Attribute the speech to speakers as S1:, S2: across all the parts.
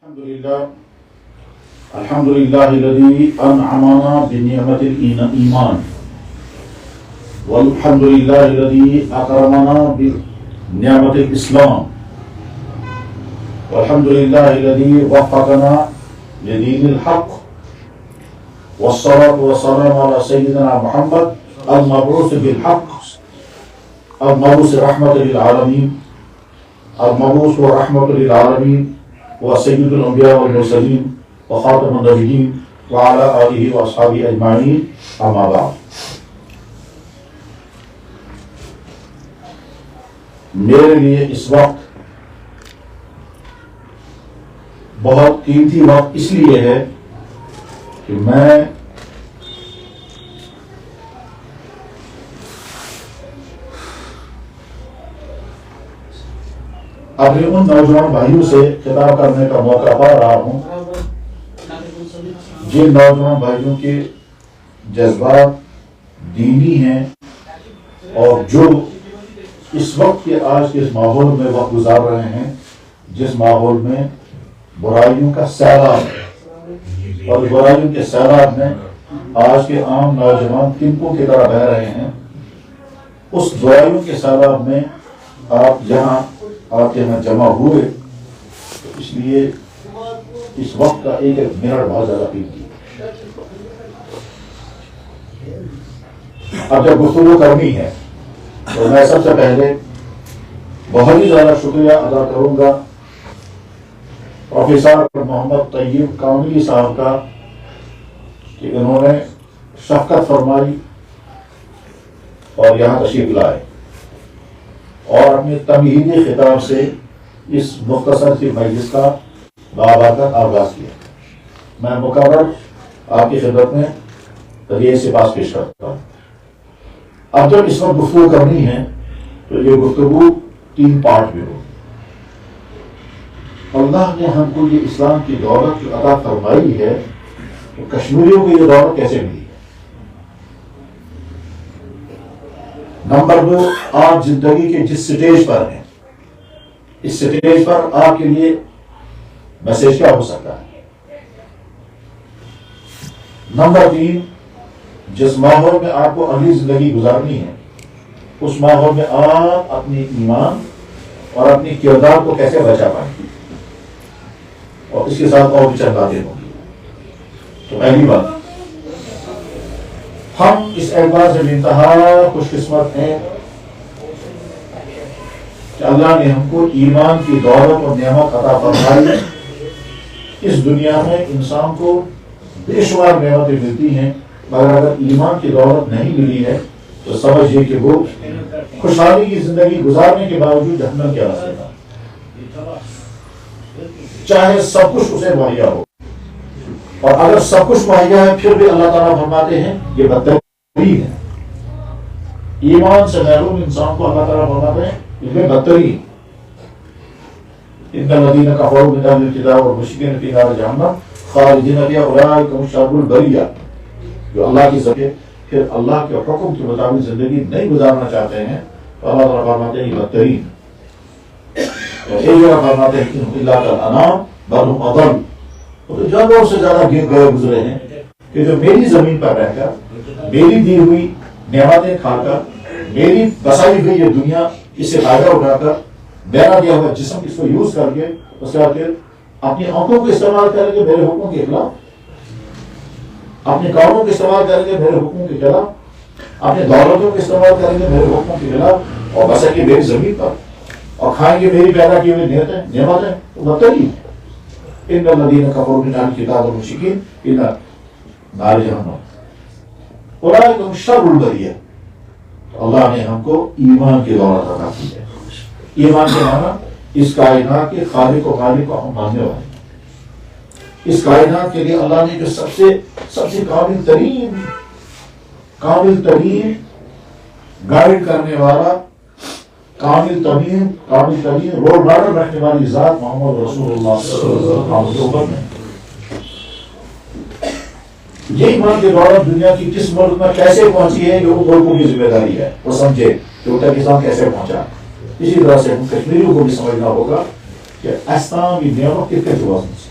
S1: الحمد لله الذي أنعمنا بنعمة الإيمان والحمد لله الذي أكرمنا بنعمة الإسلام والحمد لله الذي وفقنا لدين الحق والصلاة والسلام على سيدنا محمد المبعوث بالحق المبعوث رحمة للعالمين المبعوث رحمة للعالمين وسيد الأنبياء والمرسلين وخاتم النبيين وعلى آله وأصحابه أجمعين أما بعد. میرے لیے اس وقت بہت قیمتی وقت اس لیے ہے کہ میں اپنے ان نوجوان بھائیوں سے خطاب کرنے کا موقع پا رہا ہوں جن نوجوان بھائیوں کے جذبات دینی ہیں اور جو اس وقت کے آج کے اس ماحول میں وقت گزار رہے ہیں جس ماحول میں برائیوں کا سیلاب ہے اور برائیوں کے سیلاب میں آج کے عام نوجوان تنکوں کی طرح بہہ رہے ہیں. اس برائیوں کے سیلاب میں آپ کے یہاں جمع ہوئے تو اس لیے اس وقت کا ایک منٹ بہت زیادہ قیمتی ہے. اب جب گفتگو کرنی ہے تو میں سب سے پہلے بہت ہی زیادہ شکریہ ادا کروں گا پروفیسر محمد طیب کاملی صاحب کا کہ انہوں نے شفقت فرمائی اور یہاں تشریف لائے اور اپنے تمہیدی خطاب سے اس مختصر سی مجلس کا بابرکت آغاز کیا. میں مکرر آپ کی خدمت میں تحیہ سپاس پیش کرتا ہوں. اب جب اس وقت گفتگو کرنی ہے تو یہ گفتگو 3 پارٹ میں ہو. اللہ نے ہم کو یہ اسلام کی دولت جو عطا فرمائی ہے تو کشمیریوں کو یہ دولت کیسے ملی ہے. نمبر 2، آپ زندگی کے جس سٹیج پر ہیں اس سٹیج پر آپ کے لیے میسج کیا ہو سکتا ہے. نمبر 3، جس ماحول میں آپ کو اگلی زندگی گزارنی ہے اس ماحول میں آپ اپنی ایمان اور اپنی کردار کو کیسے بچا پائیں گے اور اس کے ساتھ اور بھی چند باتیں ہوں گی. تو پہلی بات، ہم اس اعتبار سے انتہا خوش قسمت ہیں کہ اللہ نے ہم کو ایمان کی دولت اور نعمت عطا فرمائی. اس دنیا میں انسان کو بے شمار نعمتیں ملتی ہیں مگر اگر ایمان کی دولت نہیں ملی ہے تو سمجھیے کہ وہ خوشحالی کی زندگی گزارنے کے باوجود جہنم کے راستے پر، چاہے سب کچھ اسے مہیا ہو. اور اگر سب کچھ مہیا ہے پھر بھی اللہ تعالیٰ فرماتے ہیں یہ بدترین ہے. ایمان سے محروم انسان کو اللہ تعالیٰ فرماتے ہیں یہ بدترین. ان الذین کفروا من اہل الکتاب والمشرکین فی نار جہنم خالدین فیہا اولئک هم شر البریہ. جو اللہ کی ذکر پھر اللہ کے حکم کے مطابق زندگی نہیں گزارنا چاہتے ہیں تو اللہ تعالیٰ فرماتے ہیں یہ بدترین. اور ایک جگہ فرماتے ہیں کہ الا کالانعام بل هم اضل. تو جانوروں سے زیادہ گئے گزرے ہیں کہ جو میری زمین پر رہ کر میری دی ہوئی نعمتیں کھا کر میری بسائی ہوئی یہ دنیا اس سے فائدہ اٹھا کر میرا دیا ہوا جسم اس کو یوز کر کے اس کے بعد پھر اپنی آنکھوں کو استعمال کریں گے میرے حکموں کے خلاف، اپنے کانوں کو استعمال کریں گے میرے حکموں کے خلاف، اپنے دولتوں کو استعمال کریں گے میرے حکموں کے خلاف اور بسیں گے میری زمین پر اور کھائیں گے میری پیدا کی ہوئی نعمتیں تو بدترین. ان الذین کفروا من اہل الکتاب والمشرکین فی نار جہنم اولئک هم شر البریہ. اللہ نے ہم کو ایمان کی دولت عطا کی ہے. ایمان کے معنی اس کائنات کے خالق و خالق کو ہم ماننے والے ہیں. اس کائنات کے لیے اللہ نے جو سب سے کامل ترین گائیڈ کرنے والا کامل ترین رول ماڈل رکھنے والی ذات محمد رسول اللہ صلی اللہ علیہ وسلم ہے. یہ ایمان کی دولت دنیا کی کس ملک میں کیسے پہنچی ہے یہ ملکوں کی ذمہ داری ہے. وہ سمجھے کہ پاکستان کیسے پہنچا. اسی طرح سے ہم کشمیریوں کو بھی سمجھنا ہوگا کہ اسلام کی نعمت کتنے وزن سے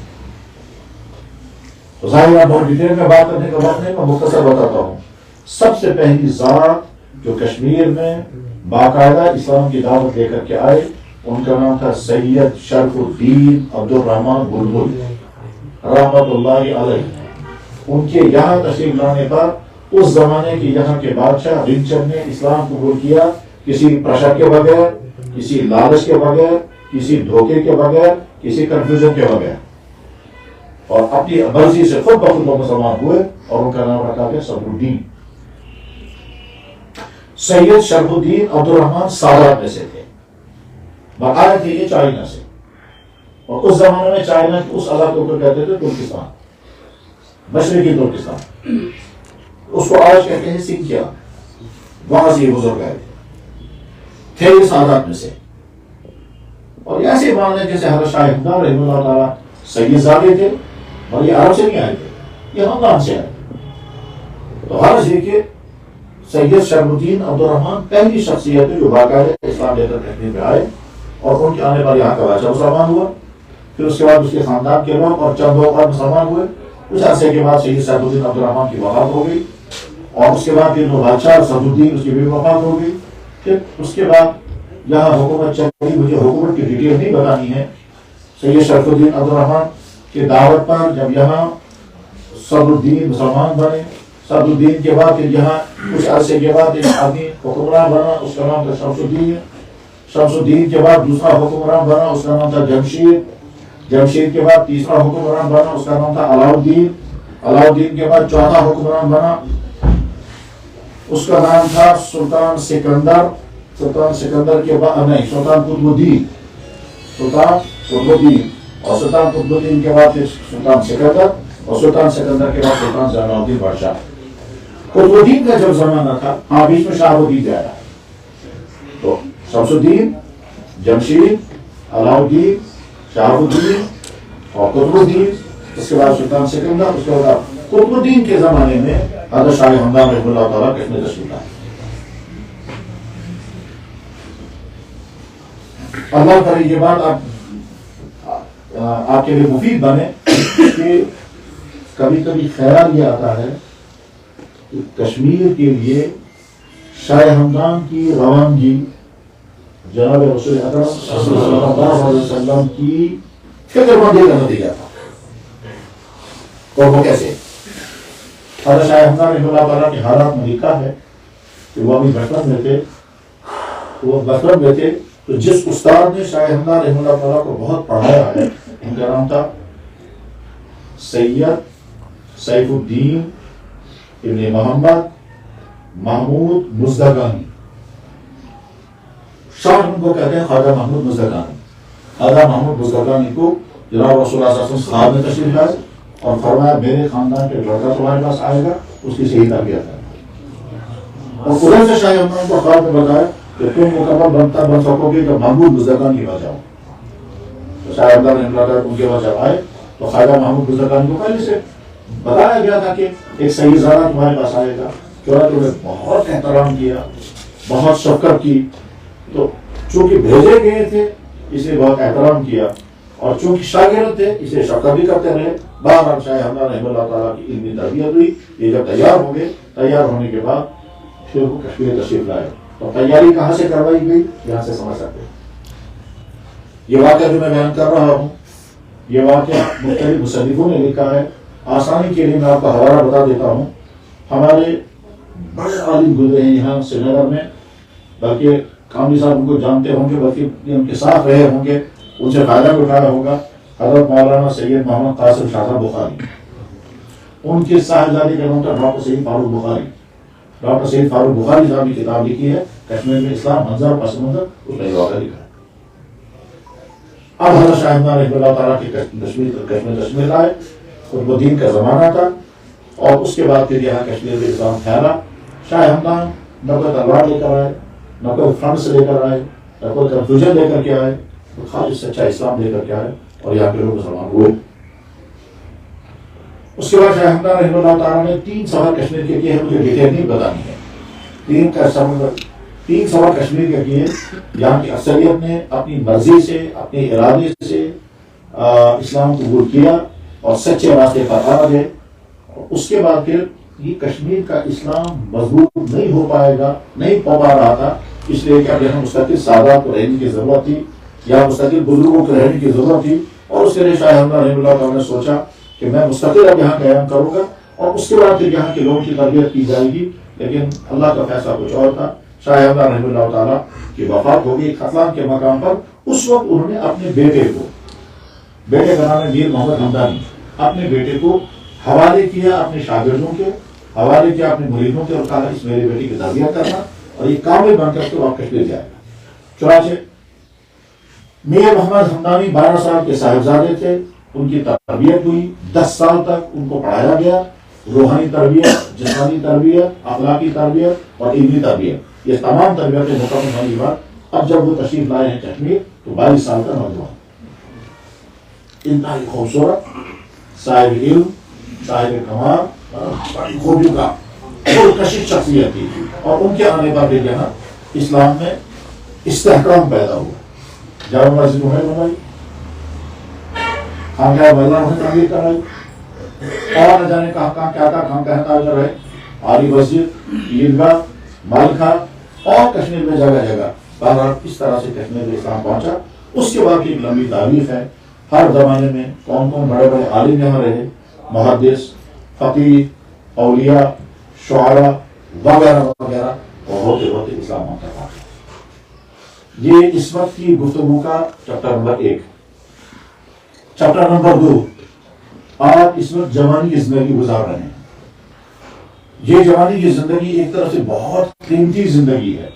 S1: ظاہر بہت ڈیٹیل میں بات کرنے کا وقت نہیں، میں مختصر بتاتا ہوں. سب سے پہلی ذات جو کشمیر میں باقاعدہ اسلام کی دعوت لے کر کے آئے ان کا نام تھا سید شرف الدین عبدالرحمن بلبل رحمت اللہ علیہ. ان کے یہاں تشریف لانے پر اس زمانے کے یہاں کے بادشاہ رنچن نے اسلام قبول کیا، کسی پریشر کے بغیر، کسی لالچ کے بغیر، کسی دھوکے کے بغیر، کسی کنفیوژن کے بغیر، اور اپنی مرضی سے خود بخود وہ مسلمان ہوئے اور ان کا نام رکھا گیا صدر الدین. سید شرف الدین عبدالرحمن سادات میں سے تھے، آئے تھے یہ چائنا سے، اور اس زمانے میں چائنا کے اس علاقے کو کہتے تھے ترکستان، مشرقی ترکستان. اس کو آج کہتے ہیں سنکیا. وہاں سے یہ بزرگ آئے تھے یہ سادات میں سے. اور یہ ایسے مان لیں جیسے حضرت شاہ ہمدان رحمہ اللہ تعالیٰ سید زادے تھے، اور یہ عرب سے نہیں آئے تھے، یہ ہمدان سے آئے. تو ہر دیکھیے سید شرف الدین عبدالرحمن پہلی شخصیت ہے جو باقاعدہ اسلام لے کر کشمیر میں آئے، اور ان کے آنے پر یہاں کا بادشاہ مسلمان ہوا. پھر اس کے بعد اس کے خاندان کے لوگ اور چند لوگ اور مسلمان ہوئے. کچھ عرصے کے بعد سید شرف الدین عبدالرحمن کی وفات ہو گئی، اور اس کے بعد پھر وہ بادشاہ صدر الدین اس کی بھی وفات ہو گئی. پھر اس کے بعد یہاں حکومت چلی. مجھے حکومت کی ڈیٹیل نہیں بتانی ہے. سید شرف الدین عبدالرحمن کی دعوت پر جب یہاں صدر الدین مسلمان بنے، صدر الدین کے بعد پھر یہاں کچھ عرصے کے بعد ایک آدمی حکمران بنا، اس کا نام تھا شمس الدین. شمس الدین کے بعد دوسرا حکمران بنا، اس کا نام تھا جمشید. جمشید کے بعد تیسرا حکمران بنا، اس کا نام تھا علاؤالدین. علاؤالدین کے بعد چوتھا حکمران بنا، اس کا نام تھا سلطان سکندر. سلطان سکندر کے بعد نہیں، سلطان قطب الدین. سلطان قطب الدین، اور سلطان قطب الدین کے بعد پھر سلطان سکندر، اور سلطان سکندر کے بعد سلطان زین الدین بادشاہ. قطب الدین کا جب زمانہ تھا، ہاں بیچ میں شہاب الدین آیا. تو شمس الدین، جمشید، علاؤالدین، شہاب الدین اور قطب الدین، اس کے بعد سلطان سکندر. اس کے بعد قطب الدین کے زمانے میں حضرت شاہ ہمدان رحمہ اللہ تعالیٰ کشمیر تشریف لائے. اللہ کرے یہ بات آپ کے لیے مفید بنے کہ کبھی کبھی خیال یہ آتا ہے کہ کشمیر کے لیے شاہ ہمدان کی روانگی جناب رسول اکرم صلی اللہ علیہ وسلم کی فکر مندی کا نتیجہ تھا. اور وہ کیسے؟ حضرت شاہ ہمدان رحمہ اللہ تعالیٰ کے حالات میں لکھا ہے کہ وہ ابھی بچپن میں تھے. تو جس استاد نے شاہ ہمدان رحمہ اللہ تعالیٰ کو بہت پڑھایا ہے ان کا نام تھا سید سیف الدین ابن محمد محمود مزدگانی. شاہ ان کو کہتے ہیں خواجہ محمود مزدگانی. خواجہ محمود مزدگانی کو جناب رسول اللہ صلی اللہ علیہ وسلم خواب میں تشریف لائے اور فرمایا میرے خاندان کے لڑکا تمہارے پاس آئے گا، اس کی صحیح تربیت ہے. اور قرآن سے شاہ ہمدان کو خواب میں بتایا کہ تم مکمل بن سکو گے جب محمود بزرگان کی بات آؤ. تو شاہ ہمدان رحمہ اللہ ان کے بعد جب آئے تو خواجہ محمود بزرگان کو پہلے سے بتایا گیا تھا کہ ایک سید زادہ تمہارے پاس آئے گا. چنانچہ انہیں بہت احترام کیا، بہت شفقت کی. تو چونکہ بھیجے گئے تھے اس لیے بہت احترام کیا، اور چونکہ شاگرد تھے اس لیے شفقت بھی کرتے رہے. بہرحال شاہ ہمدان رحمہ اللہ تعالیٰ کی علمی تربیت ہوئی. یہ جب تیار ہو گئے، تیار ہونے کے بعد پھر وہ کشمیر تشریف لائے. تو تیاری کہاں سے کروائی گئی یہاں سے سمجھ سکتے ہیں. یہ واقعہ جو میں بیان کر رہا ہوں یہ واقعہ مختلف مصنفوں نے لکھا ہے. آسانی کے لیے میں آپ کا حوالہ بتا دیتا ہوں. ہمارے بڑے عالم گزرے ہیں یہاں سری نگر میں، بلکہ کاملی صاحب ان کو جانتے ہوں گے، بلکہ ان کے ساتھ رہے ہوں گے، ان سے فائدہ بھی اٹھایا ہوگا. حضرت مولانا سید محمد قاسم شاہ صاحب بخاری، ان کے صاحبزادے کا نام تھا ڈاکٹر سید فاروق بخاری. ڈاکٹر سید فاروق بخاری صاحب کی کتاب لکھی ہے کشمیر میں اسلام منظر پس منظر، اس میں یہ واقعہ لکھا ہے. اب حضرت شاہ ہمدان رحمہ اللہ تعالیٰ کی کشمیر تشمیر آئے. قطب الدین کا زمانہ تھا، اور اس کے بعد پھر یہاں کشمیر میں اسلام پھیلا. شاہ ہمدان نہ کوئی تلوار لے کر آئے، نہ کوئی فنڈس لے کر آئے، نہ کوئی کنفیوژن لے کر کے آئے، خالص سچا اسلام لے کر کے آئے اور یہاں کے لوگ مسلمان ہوئے. اس کے بعد شاہ ہمدان رحمہ اللہ تعالیٰ نے 3 سفر کشمیر کے کیے ہیں. مجھے ڈیٹیل نہیں بتانی ہے. 3 سفر کشمیر کے کیے. یہاں کی اکثریت نے اپنی مرضی سے، اپنے ارادے سے اسلام قبول کیا اور سچے راستے پر آ گئے. اس کے بعد پھر یہ کشمیر کا اسلام مضبوط نہیں ہو پائے گا، نہیں ہو پا رہا تھا، اس لیے کہ اب یہاں مستقل سادات کو رہنے کی ضرورت تھی، یا مستقل بزرگوں کو رہنے کی ضرورت تھی، اور اس کے لیے شاہ حمزہ رحمہ اللہ تعالیٰ نے سوچا کہ میں مستقل اب یہاں قیام کروں گا، اور اس کے بعد پھر یہاں کے لوگوں کی تربیت کی جائے گی. لیکن اللہ کا فیصلہ کچھ اور تھا. شاہ حمزہ رحمہ اللہ تعالیٰ کی وفات ہو گئی ختلان کے مقام پر. اس وقت انہوں نے اپنے بیٹے کا نام ہے میر محمد حمدانی، اپنے بیٹے کو حوالے کیا، اپنے شاگردوں کے حوالے کیا، اپنے مریدوں کے، اور کہا اس میرے بیٹے کی تربیت کرنا اور یہ کامل بن کر کے آپ کشمیر جائے گا. چنانچہ میر محمد حمدانی 12 سال کے صاحبزادے تھے، ان کی تربیت ہوئی، 10 سال تک ان کو پڑھایا گیا، روحانی تربیت، جسمانی تربیت، اخلاقی تربیت اور علمی تربیت، یہ تمام تربیتیں مکمل ہونے کے بعد اب جب وہ تشریف لائے ہیں کشمیر تو 22 سال کا نوجوان، انتہائی خوبصورت، صاحب علم، صاحب کمال، بڑی خوبیوں کا پرکشش شخصیت تھی. اور ان کے آنے پر پھر یہاں اسلام میں استحکام پیدا ہوا. جامع مسجد انہیں بنائی، خانقاہ بلّہ انہیں تعمیر کرائی، اور نہ جانے کہاں کیا خانقاہ تعمیر رہے، عالی مسجد، عیدگاہ، مالخانہ، اور کشمیر میں جگہ جگہ. بہرحال اس طرح سے کشمیر میں اسلام پہنچا. اس کے بعد ایک لمبی تاریخ ہے. ہر زمانے میں کون کون بڑے بڑے عالم یہاں رہے، محدث، فقیہ، اولیاء، شعراء وغیرہ وغیرہ، اور ہوتے ہوتے اسلام ہوتا تھا. یہ اس وقت کی گفتگو کا چیپٹر نمبر 1. چیپٹر نمبر 2، آپ اس وقت جوانی کی زندگی گزار رہے ہیں. یہ جوانی کی زندگی ایک طرف سے بہت قیمتی زندگی ہے،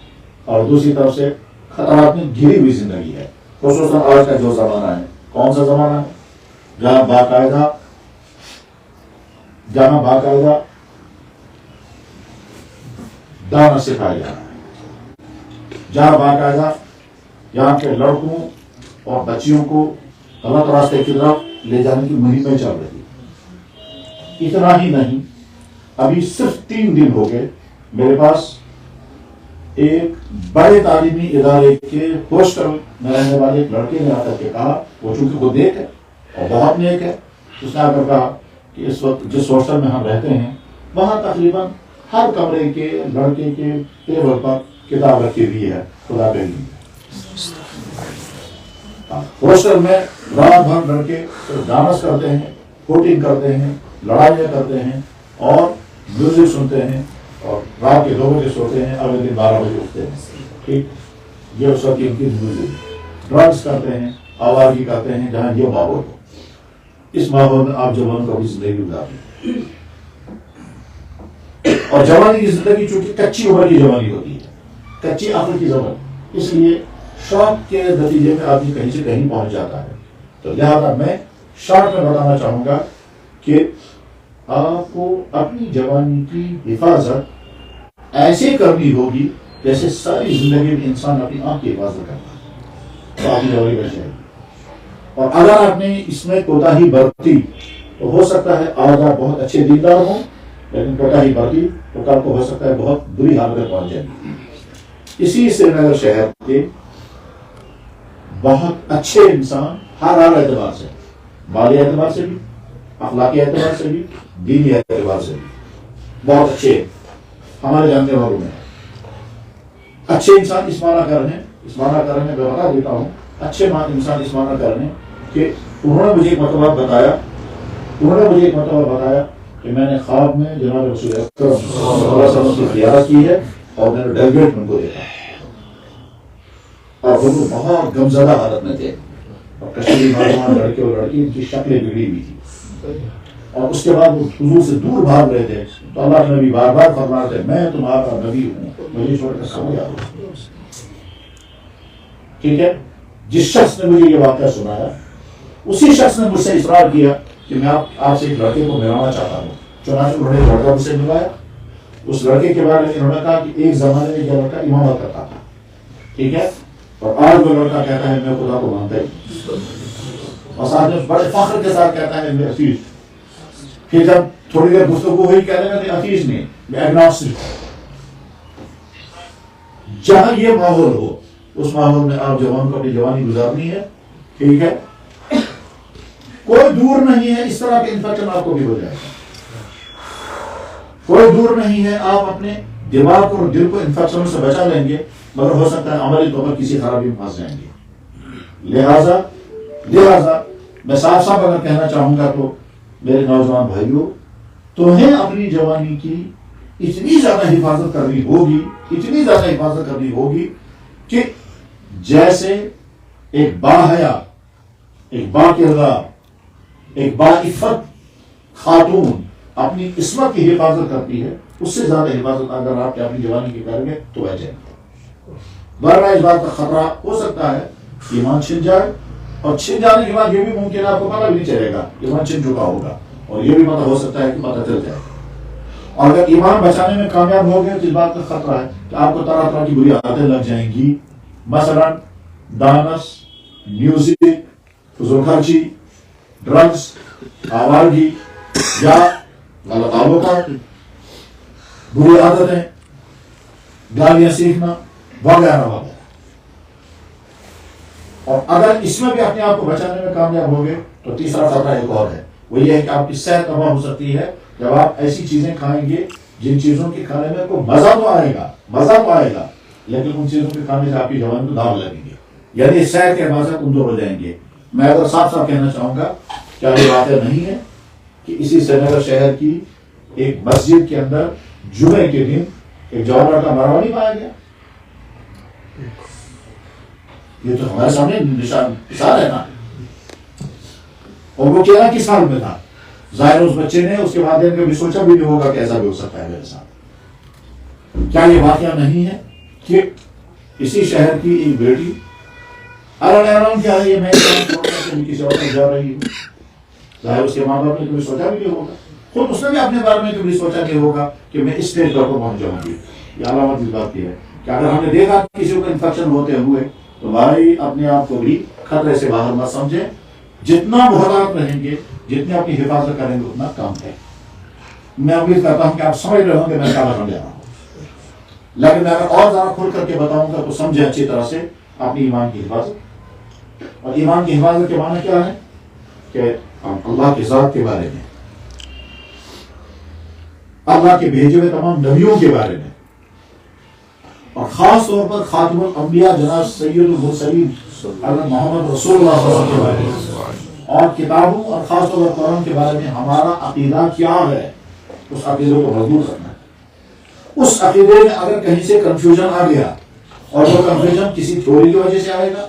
S1: اور دوسری طرف سے خطرات میں گھری ہوئی زندگی ہے. خصوصاً آج کا جو زمانہ ہے، کون سا زمانہ ہے؟ جہاں باقاعدہ دانا سکھایا جا رہا ہے، جہاں باقاعدہ یہاں کے لڑکوں اور بچیوں کو غلط راستے کی طرف لے جانے کی مہمیں چل رہی. اتنا ہی نہیں، ابھی صرف 3 دن ہو گئے میرے پاس ایک بڑے تعلیمی ادارے کے ہاسٹل میں رہنے والے ایک لڑکے نے آ کر کے کہا، وہ چونکہ خود نیک ہے اور بہت نیک ہے، اس نے آ کر کہا کہ اس وقت جس ہاسٹل میں ہم رہتے ہیں وہاں تقریباً ہر کمرے کے لڑکے کے ٹیبل پر کتاب رکھی ہوئی ہے خدا پہ. ہاسٹل میں رات بھر لڑکے ڈانس کرتے ہیں، کوٹنگ کرتے ہیں، لڑائیاں کرتے ہیں، اور میوزک سنتے ہیں، اور رات کے 2 بجے سوتے ہیں، اگلے دن 12 بجے اٹھتے ہیں. ٹھیک، یہ اس وقت ان کی میوزک، ڈرگس کرتے ہیں، آوارگی کرتے ہیں. جہاں یہ ماحول ہو، اس ماحول میں آپ جوان کو بھی زندگی گزاریں. اور جوانی کی زندگی چونکہ کچی عمر کی جوانی ہوتی ہے، کچی عقل کی زبان، اس لیے شوق کے نتیجے میں آدمی کہیں سے کہیں پہنچ جاتا ہے. تو لہذا میں شارٹ میں بتانا چاہوں گا کہ آپ کو اپنی جوانی کی حفاظت ایسے کرنی ہوگی جیسے ساری زندگی میں انسان اپنی آنکھ کی حفاظت کرتا ہے، تو آپ کی جوانی بچ جائے گی. اور اگر آپ نے اس میں کوتاہی برتی تو ہو سکتا ہے آج آپ بہت اچھے دیندار ہوں، لیکن کوتاہی برتی تو کل کو ہو سکتا ہے بہت بری حالت میں پہنچ جائے گی. اسی سری نگر شہر کے بہت اچھے انسان ہر اعتبار سے، مالی اعتبار سے بھی، اخلاقی اعتبار سے بھی، دینی اعتبار سے بھی بہت اچھے ہمارے جاننے والوں میں اچھے انسان اس معنی کر رہے ہیں، میں بتا دیتا ہوں. اچھے انسان اس معنی کر رہے ہیں کہ انہوں نے مجھے ایک مرتبہ بتایا کہ میں نے خواب میں جناب رسول اکرم صلی اللہ علیہ وسلم کی زیارت کی ہے، اور میں نے ڈیلیگیٹ ان کو دیکھا، اور وہ بہت غمزدہ حالت میں تھے، اور کشمیری نوجوان لڑکے اور لڑکی ان کی شکلیں بگڑی ہوئی تھی، اور اس کے بعد وہ حضور سے دور بھاگ رہے تھے. تو اللہ کے نبی بار بار فرما رہے تھے، میں تمہارا نبی ہوں، مجھے چھوڑ کر سمجھ آ رہا. ٹھیک ہے، جس شخص نے مجھے یہ واقعہ سنایا اسی شخص نے مجھ سے اصرار کیا کہ میں آپ سے ایک لڑکے کو ملانا چاہتا ہوں. چنانچہ انہوں نے لڑکا مجھ سے ملایا. اس لڑکے کے بارے میں انہوں نے کہا کہ ایک زمانے میں یہ لڑکا امامت کرتا تھا، ٹھیک ہے، اور آج وہ لڑکا کہتا ہے میں خدا کو مانتا ہی، اور ساتھ میں بڑے فخر کے ساتھ کہتا ہے میں حفیظ. پھر جب تھوڑی دیر گفتگو ہوئی کہنے لگا میں حفیظ نہیں، میں ایگنوسٹک. جہاں یہ ماحول ہو اس ماحول میں آپ جوان کو اپنی جوانی گزارنی ہے. ٹھیک ہے، کوئی دور نہیں ہے اس طرح کے انفیکشن آپ کو بھی ہو جائے گا. کوئی دور نہیں ہے آپ اپنے دماغ اور دل کو انفیکشن سے بچا لیں گے، مگر ہو سکتا ہے عملی طور پر کسی خرابی میں پھنس جائیں گے۔ لہذا میں صاف صاف اگر کہنا چاہوں گا تو میرے نوجوان بھائیوں، تمہیں اپنی جوانی کی اتنی زیادہ حفاظت کرنی ہوگی کہ جیسے ایک باحیا، ایک باکردار، ایک باعفت خاتون اپنی عصمت کی حفاظت کرتی ہے، اس سے زیادہ حفاظت اگر آپ اپنی جوانی کی کریں گے تو بچیں گے۔ ورنہ اس بات کا خطرہ ہو سکتا ہے ایمان چھن جائے، اور چھن جانے کے بعد یہ بھی ممکن ہے آپ کو پتہ بھی نہیں چلے گا ایمان چھن چکا ہوگا، اور یہ بھی پتہ ہو سکتا ہے کہ پتہ چل جائے۔ اور اگر ایمان بچانے میں کامیاب ہو گئے تو اس بات کا خطرہ ہے کہ آپ کو طرح طرح کی بری عادتیں لگ جائیں گی، مثلا ڈانس، میوزک، فضول خرچی، ڈرگس، آوارگی یا غلط تعلقات، بری عادتیں، گالیاں سیکھنا وغیرہ وغیرہ۔ اور اگر اس میں بھی اپنے آپ کو بچانے میں کامیاب ہو گئے تو تیسرا خطرہ ایک اور ہے، وہ یہ ہے کہ آپ کی صحت تباہ ہو سکتی ہے جب آپ ایسی چیزیں کھائیں گے جن چیزوں کے کھانے میں کوئی مزہ تو آئے گا لیکن ان چیزوں کے کھانے سے آپ کی جوانی کو داغ لگیں گے، یعنی صحت کے اعتبار سے کمزور ہو جائیں گے۔ میں اگر صاف صاف کہنا چاہوں گا، کیا یہ واقعہ نہیں ہے کہ اسی سری نگر شہر کی ایک مسجد کے اندر جمعے کے دن ایک جوان لڑکا مرا ہوا نہیں پایا گیا؟ یہ تو ہمارے سامنے مثال ہے نا، اور وہ کہنا کس حال میں تھا؟ ظاہر اس بچے نے اس کے والدین نے بھی سوچا بھی نہیں ہوگا کہ ایسا بھی ہو سکتا ہے میرے ساتھ۔ کیا یہ واقعہ نہیں ہے کہ اسی شہر کی ایک بیٹی کیا ہے یہ میں کسی اور میں جا رہی ہوں، ظاہر اس کے ماں باپ نے کبھی سوچا بھی نہیں ہوگا، خود اس نے بھی اپنے بارے میں کبھی سوچا نہیں ہوگا کہ میں اس اسٹیج پر پہنچ جاؤں گی۔ یہ علامت اس بات کی ہے کہ اگر ہم نے دیکھا کسی کو انفیکشن ہوتے ہوئے تو بھائی اپنے آپ کو بھی خطرے سے باہر نہ سمجھیں، جتنا محتاط رہیں گے، جتنی اپنی حفاظت کریں گے اتنا کم ہے۔ میں امید کرتا ہوں کہ آپ سمجھ رہے ہوں گے میں کیا بتانے جا رہا ہوں، لیکن میں اگر اور زیادہ کھل کر کے بتاؤں گا تو سمجھیں اچھی طرح سے اپنی ایمان کی حفاظت۔ اور ایمان کی حفاظت کے معنی کیا ہے کہ ہم اللہ کی ذات کے بارے میں، اللہ کے بھیجے ہوئے تمام نبیوں کے بارے میں، اور خاص طور پر خاتم الانبیاء جناب سید المرسلین حضرت محمد رسول اللہ صلی اللہ علیہ وسلم کے بارے میں، اور کتابوں اور خاص طور پر قرآن کے بارے میں ہمارا عقیدہ کیا ہے، اس عقیدے کو مضبوط کرنا ہے۔ اس عقیدے میں اگر کہیں سے کنفیوژن آ گیا، اور وہ کنفیوژن کسی تھیوری کی وجہ سے آئے گا،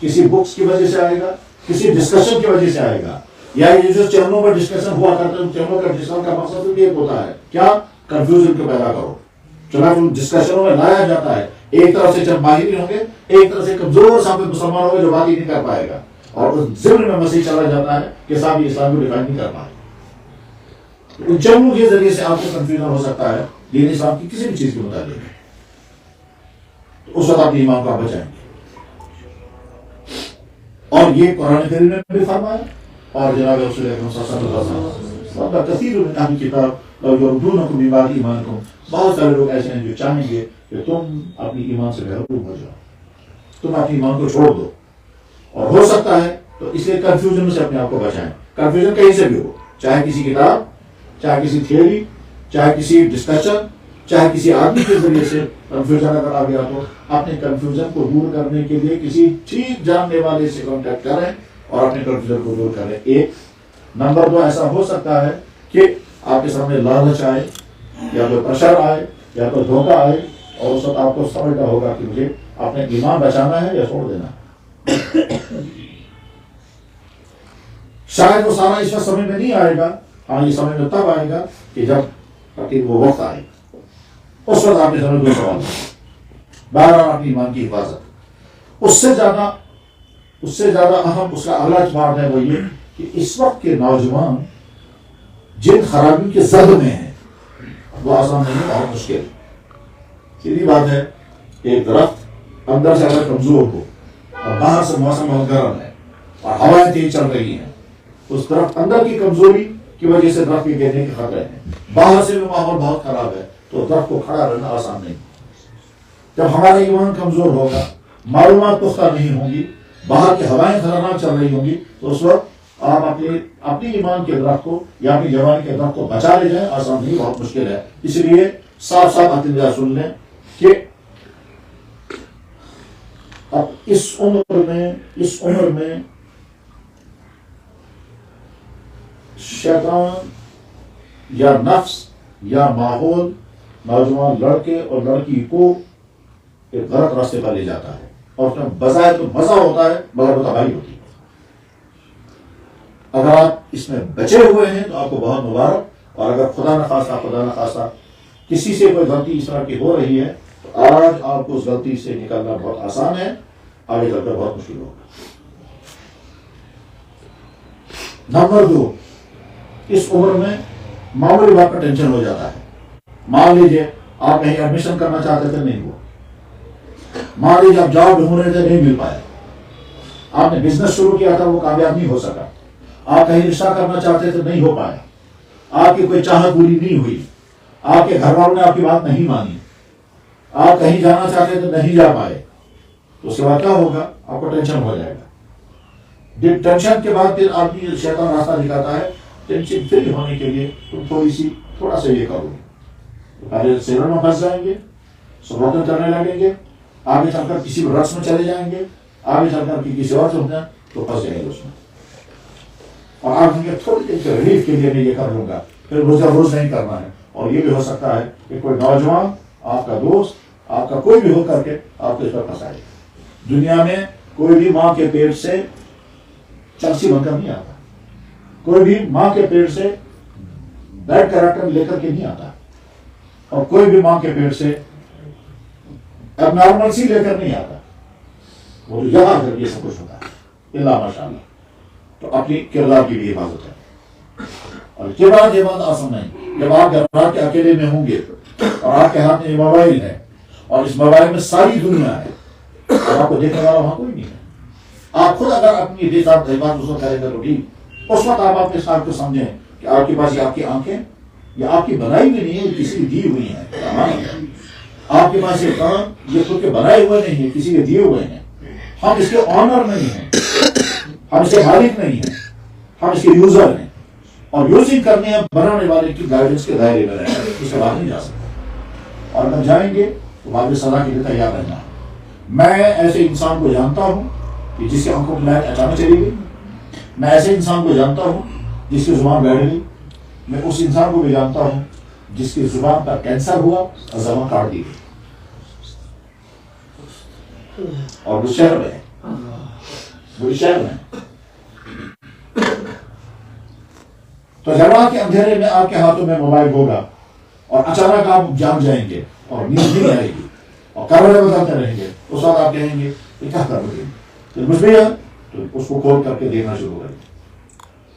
S1: کسی بکس کی وجہ سے آئے گا، کسی ڈسکشن کی وجہ سے آئے گا، یا یہ جو چینلوں پر ڈسکشن ہوا کرتا ہے، چینلوں کا ڈسکشن کا مقصد بھی ایک ہوتا ہے کیا؟ کنفیوژن کو پیدا کرو۔ چنانچہ ڈسکشنوں میں لایا جاتا ہے، ایک طرف سے چند ماہر ہوں گے، ایک طرف سے کمزور سامنے مسلمان ہوگا جو بات ہی نہیں کر پائے گا، اور اس ضمن میں مسیح چلا جاتا ہے کہ صاحب یہ اسلام کو ڈیفائن نہیں کر پائے۔ ان چینلوں کے ذریعے سے آپ کو کنفیوژن ہو سکتا ہے دین اسلام کی کسی بھی چیز کے متعلق، تو اس وقت اپنے ایمان کو آپ بچائیں گے۔ اور یہ قرآن کریم نے بھی فرمایا، اور جناب رسول اکرم صلی اللہ علیہ وسلم کثیر من اہل کتاب لو یردونکم من بعد ایمانکم، بہت سارے لوگ ایسے ہیں جو چاہیں گے کہ تم اپنی ایمان سے محروم ہو جاؤ، تم اپنی ایمان کو چھوڑ دو، اور ہو سکتا ہے تو اس لیے کنفیوژن سے اپنے آپ کو بچائیں۔ کنفیوژن کہیں سے بھی ہو، چاہے کسی کتاب، چاہے کسی تھیوری، چاہے کسی ڈسکشن، چاہے کسی آدمی کے ذریعے سے کنفیوژن اگر آ گیا تو اپنے کنفیوژن کو دور کرنے کے لیے کسی ٹھیک جاننے والے سے کانٹیکٹ کریں اور اپنے کنفیوژن کو دور کریں۔ ایک نمبر دو، ایسا ہو سکتا ہے کہ آپ کے سامنے لالچ آئے، یا کوئی پریشر آئے، یا کوئی دھوکہ آئے، اور اس وقت آپ کو سمجھنا ہوگا کہ مجھے اپنے ایمان بچانا ہے یا چھوڑ دینا ہے۔ شاید وہ سارا اس وقت سمجھ میں نہیں آئے گا، ہاں یہ سمجھ میں تب آئے گا کہ جب وہ وقت آئے، اس وقت آپ نے سمجھ دو سوال بہرحال اپنی ایمان کی حفاظت۔ اس سے زیادہ اہم اس کا اگلا اعتبار ہے وہ یہ کہ اس وقت کے نوجوان جن خرابیوں کے زد میں ہیں وہ آسان نہیں، بہت مشکل۔ سیدھی بات ہے، ایک درخت اندر سے اگر کمزور ہو اور باہر سے موسم بہت گرم ہے اور ہوائیں تیز چل رہی ہیں، اس درخت اندر کی کمزوری کی وجہ سے درخت کے گرنے کے خطرے ہیں، باہر سے بھی ماحول بہت خراب ہے تو درخت کو کھڑا رہنا آسان نہیں۔ جب ہمارا ایمان کمزور ہوگا، معلومات پختہ نہیں ہوں گی، باہر کی ہوائیں خطرناک چل رہی ہوں گی، تو اس وقت آپ اپنی ایمان کے درخت کو یا اپنی جوانی کے درخت کو بچا لے جائیں، آسان نہیں، بہت مشکل ہے. اس لیے صاف صاف عقیدہ سن لیں کہ اب اس عمر میں شیطان یا نفس یا ماحول نوجوان لڑکے اور لڑکی کو ایک غلط راستے پر لے جاتا ہے، اور اس میں بظاہر تو مزہ ہوتا ہے مگر وہ تباہی ہوتی ہے. اگر آپ اس میں بچے ہوئے ہیں تو آپ کو بہت مبارک، اور اگر خدا نخواستہ کسی سے کوئی غلطی اس طرح کی ہو رہی ہے تو آج آپ کو اس غلطی سے نکلنا بہت آسان ہے، آگے چل کر بہت مشکل ہوگا. نمبر 2، اس عمر میں معمولی بات کا ٹینشن ہو جاتا ہے. مان لیجیے آپ کہیں ایڈمیشن کرنا چاہتے تھے، نہیں ہوا. مان لیجیے آپ جاب ڈھونڈ رہے تھے، نہیں مل پایا. آپ نے بزنس شروع کیا تھا، وہ کامیاب نہیں ہو سکا. آپ کہیں رشتہ کرنا چاہتے تھے، نہیں ہو پایا. آپ کی کوئی چاہت پوری نہیں ہوئی. آپ کے گھر والوں نے آپ کی بات نہیں مانی. آپ کہیں جانا چاہتے تھے، نہیں جا پائے. تو اس کے بعد کیا ہوگا؟ آپ کو ٹینشن ہو جائے گا. ٹینشن کے بعد پھر آدمی شیطان راستہ دکھاتا ہے ٹینشن فری ہونے کے لیے. تم تھوڑا سا یہ کرو، پہلے سیلر میں پھنس جائیں گے، سبوتن کرنے لگیں گے، آگے چل کر کسی رقص میں چلے جائیں گے، آگے چل کر کسی اور سے ہو جائیں تو پھنس جائیں گے اس میں. اور آپ تھوڑی دیر کے ریلیف کے لیے میں یہ کر لوں گا، پھر روز نہیں کرنا ہے. اور یہ بھی ہو سکتا ہے کہ کوئی نوجوان، آپ کا دوست، آپ کا کوئی بھی ہو کر کے آپ کو اس پر پھنسائے. دنیا میں کوئی بھی ماں کے پیٹ سے چرسی بن کر نہیں آتا. کوئی بھی ماں کے پیٹ سے بیڈ کریکٹر لے کر کے نہیں آتا. اور کوئی بھی ماں کے پیٹ سے اب نارمل سی لے کر نہیں آتا. وہ یہاں کر کے سب کچھ ہوتا ہے اللہ ماشاء اللہ. تو اپنی کردار کی بھی حفاظت ہے. اور کردار یہ بات آسان نہیں. جب آپ رات کے اکیلے میں ہوں گے اور آپ کے ہاتھ میں موبائل ہے اور اس موبائل میں ساری دنیا ہے اور آپ کو دیکھنے والا وہاں کوئی نہیں ہے. آپ خود اگر اپنی بات کریں گے تو ٹھیک. اس وقت آپ اپنے ساتھ کو سمجھیں کہ آپ کے پاس یہ آپ کی آنکھیں یہ آپ کی بنائی ہوئی نہیں ہے، کسی کی دی ہوئی ہیں. آپ کے پاس یہ کام یہ خود کے بنائے ہوئے نہیں ہے، کسی کے دیے ہوئے ہیں. ہم اس کے آنر نہیں ہیں، ہم اس کے مالک نہیں ہیں، ہم اس کے یوزر ہیں. اور یوزنگ کرنے ہیں بنانے والے کی گائیڈنس کے دائرے میں رہنا ہے، اس کے بعد نہیں جا سکتے. اور اگر جائیں گے تو بعد میں سزا کے لیے تیار رہنا ہے. میں ایسے انسان کو جانتا ہوں کہ جس کی آنکھوں کی لائٹ اچانک چلی گئی. میں ایسے انسان کو جانتا ہوں جس کی زبان بیٹھ گئی. میں اس انسان کو بھی جانتا ہوں جس کی زبان پر کینسر ہوا اور زبان کاٹ دی گئی. اور وہ شہر میں ہے، وہ شہر میں ہے. تو جب آپ کے اندھیرے میں آپ کے ہاتھوں میں موبائل ہوگا اور اچانک آپ جاگ جائیں گے اور نیند نہیں آئے گی اور کروڑے بدلتے رہیں گے، اس وقت آپ کہیں گے یہ کیا کر رہے ہیں؟ مجھ میں ہے تو اس کو کھول کر کے دیکھنا شروع کریں گے.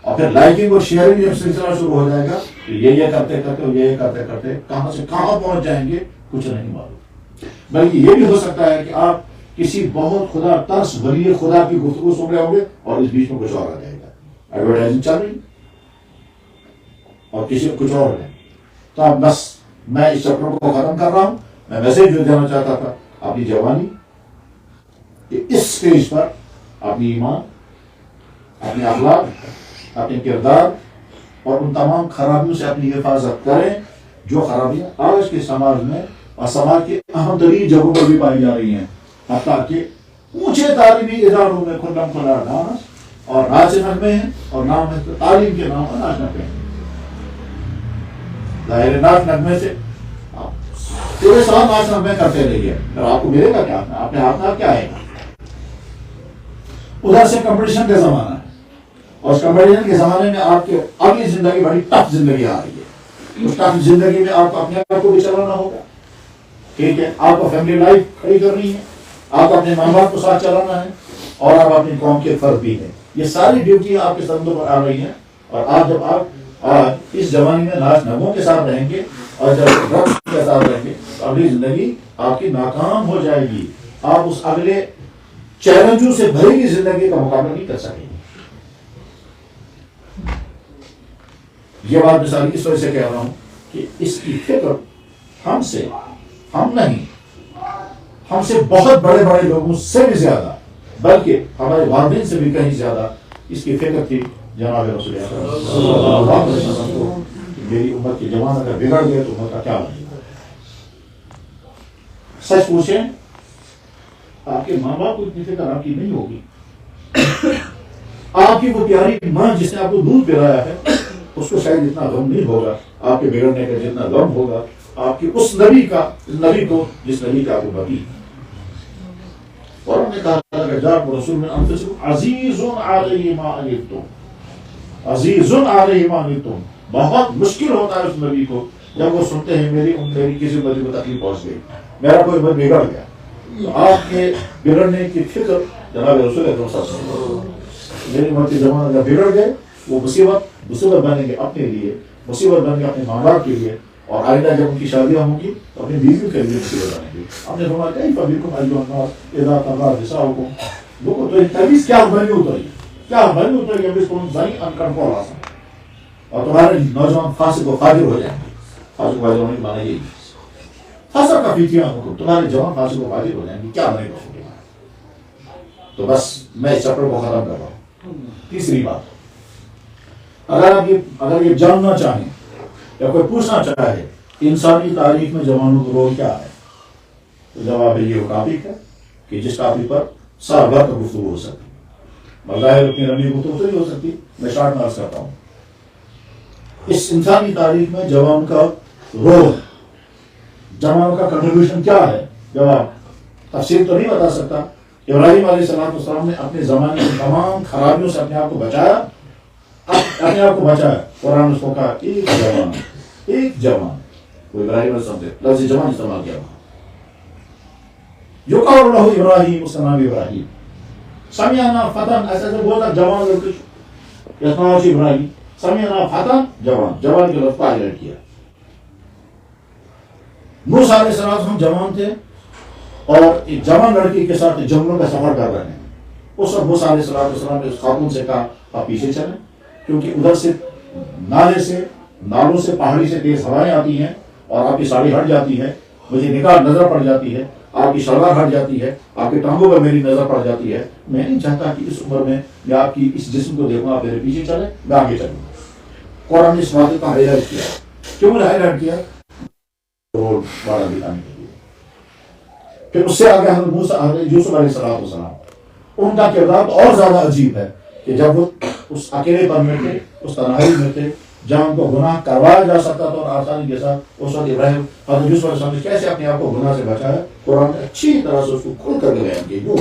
S1: اور پھر لائکنگ اور شیئرنگ جب سلسلہ شروع ہو جائے گا تو یہ کرتے کرتے کہاں سے کہاں پہنچ جائیں گے کچھ نہیں معلوم. بلکہ یہ بھی ہو سکتا ہے کہ آپ کسی بہت خدا ترس ولی خدا کی گفتگو سن رہے ہوں گے اور اس بیچ میں کچھ اور آ جائے گا. ایڈورٹائزنگ چل رہی اور کسی کچھ اور ہے. تو آپ بس میں اس چیپٹر کو ختم کر رہا ہوں. میں میسج جو دینا چاہتا تھا اپنی جوانی کہ اس سٹیج پر اپنی ایمان، اپنے اخلاق، اپنے کردار اور ان تمام خرابیوں سے اپنی حفاظت کریں جو خرابیاں آج کے سماج میں اور سماج کے اہم ترین جگہوں پر بھی پائی جا رہی ہیں. حتیٰ کہ اونچے تعلیمی اداروں میں کھلا کھلا ڈانس اور ناچ نغمے ہیں اور نام ہے تعلیم کے نام پر ناچ نغمے ہیں. ظاہر ناچ نغمے سے پورے سال ناچ نغمے کرتے رہیے، آپ کو ملے گا کیا؟ اپنے ہاتھ میں کیا آئے گا؟ ادھر سے کمپٹیشن کا زمانہ ہے اور اس کمپٹیشن کے زمانے میں آپ کی اگلی زندگی بڑی ٹف زندگی آ رہی ہے. اس ٹف زندگی میں آپ کو اپنے آپ کو بھی چلانا ہوگا. ٹھیک ہے، آپ کو فیملی لائف کھڑی کرنی ہے، آپ کو اپنے ماں باپ کو ساتھ چلانا ہے اور آپ اپنی قوم کے فرد بھی ہیں. یہ ساری ڈیوٹی آپ کے سندوں پر آ رہی ہیں. اور آپ جب آپ اس زمانے میں ناچ نغموں کے ساتھ رہیں گے اور جب رقص کے ساتھ رہیں گے تو اگلی زندگی آپ کی ناکام ہو جائے گی. آپ اس اگلے چیلنجوں سے بھری ہوئی زندگی کا مقابلہ نہیں کر سکیں گے. یہ بات مثال اس وجہ سے کہہ رہا ہوں کہ اس کی فکر ہم نہیں، ہم سے بہت بڑے بڑے لوگوں سے بھی زیادہ، بلکہ ہمارے والدین سے بھی کہیں زیادہ اس کی فکر تھی جناب رسول اکرم صلی اللہ علیہ وسلم کو کہ میری امت کے جوان اگر بگڑ گئے تو امت کا کیا بنے گا. سچ پوچھیں آپ کے ماں باپ کو اتنی فکر آپ کی نہیں ہوگی. آپ کی وہ پیاری ماں جس نے آپ کو دودھ پلایا ہے اس کو شاید اتنا غم نہیں ہوگا آپ کے بگڑنے کا جتنا غم ہوگا آپ کی اس نبی کو جس نبی کا آپ کو بتی. اور ہم نے کہا کہ جاءکم رسول من انفسکم عزیز علیہ ما عنتم، عزیز علیہ ما عنتم. بہت مشکل ہوتا ہے اس نبی کو جب وہ سنتے ہیں میری کسی نبی کو تکلیف پہنچ گئی، میرا کوئی نبی بگڑ گیا. تو آپ کے بگڑنے کی فکر جناب رسول اکرم صلی اللہ علیہ وسلم میری امت کے زمانہ اگر بگڑ گئے وہ مصیبت بنیں گے اپنے لیے، مصیبت بن گے اپنے ماں باپ کے لیے، اور آئندہ جب ان کی شادیاں ہوں گی تو اپنی بیوی کے لیے مصیبت بنیں گی. ہم نے فرمایا کیف بکم ایھا الناس اذا طغى نساؤکم. لوگوں تو تمیز کیا بنی اتری اب اس کو بنی انکنٹرول آسان اور تمہارے نوجوان فاسق و فاجر ہو جائیں گے. فاسق و فاجر ہونے کا معنی یہی فاسق کا فیتیاں ہو تمہارے جوان فاسق و فاجر ہو جائیں گے. کیا بنے گا؟ تو بس میں اس چیپٹر کو ختم کر رہا ہوں. تیسری بات، اگر یہ جاننا چاہیں یا کوئی پوچھنا چاہے انسانی تاریخ میں جوانوں کا رول کیا ہے تو جواب یہ وہ ٹاپک ہے کہ جس ٹاپک پر سال بھر کا گفتگو ہو سکتی. بظاہر اتنی لمبی گفتگو تو نہیں ہو سکتی، میں شارٹ میں عرض کرتا ہوں. اس انسانی تاریخ میں جوان کا رول، جوانوں کا کنٹریبیوشن کیا ہے، جواب تفصیل تو نہیں بتا سکتا. ابراہیم علیہ السلام نے اپنے زمانے کی تمام خرابیوں سے اپنے آپ کو بچایا. قرآن اس کو کہا ایک جوان وہ ابراہیم علیہ السلام سے لفظ جوان استعمال کیا. یقال لہ ابراہیم، اس کا نام ابراہیم. سمعنا فتن، ایسا جب بولتا جوان لڑکی یسمعہ ابراہیم، سمعنا فتن جوان کے لفظ کو ہائلائٹ کیا. موسیٰ علیہ السلام جوان تھے اور ایک جوان لڑکی کے ساتھ جنگلوں کا سفر کر رہے ہیں. اس وقت موسیٰ علیہ السلام نے اس خاتون سے کہا آپ پیچھے چلیں، کیونکہ ادھر سے نالوں سے پہاڑی سے تیز ہوائیں آتی ہیں اور آپ کی ساڑی ہٹ جاتی ہے، مجھے نگاہ نظر پڑ جاتی ہے، آپ کی شلوار ہٹ جاتی ہے، آپ کے ٹانگوں پر میری نظر پڑ جاتی ہے. میں نہیں چاہتا کہ اس عمر میں میں آپ کی اس جسم کو دیکھوں، آپ میرے پیچھے چلیں، میں آگے چلوں. قرآن نے اس واقعے کا ہائلائٹ کیا. کیوں ہائلائٹ کیا؟ رول بڑا دکھانے کے لیے. پھر اس سے آگے حضرت یوسف علیہ السلام، ان کا کردار تو اور زیادہ عجیب ہے کہ جب وہ اس اکیلے پن میں تھے، اس تنہائی میں تھے جہاں ان کو گناہ کروایا جا سکتا تھا اور آسانی کے ساتھ اس وقت ابراہیم حضرت یوسف علیہ السلام نے کیسے اپنے آپ کو گناہ سے بچایا. قرآن نے اچھی طرح سے اس کو کھل کر بیان کیا.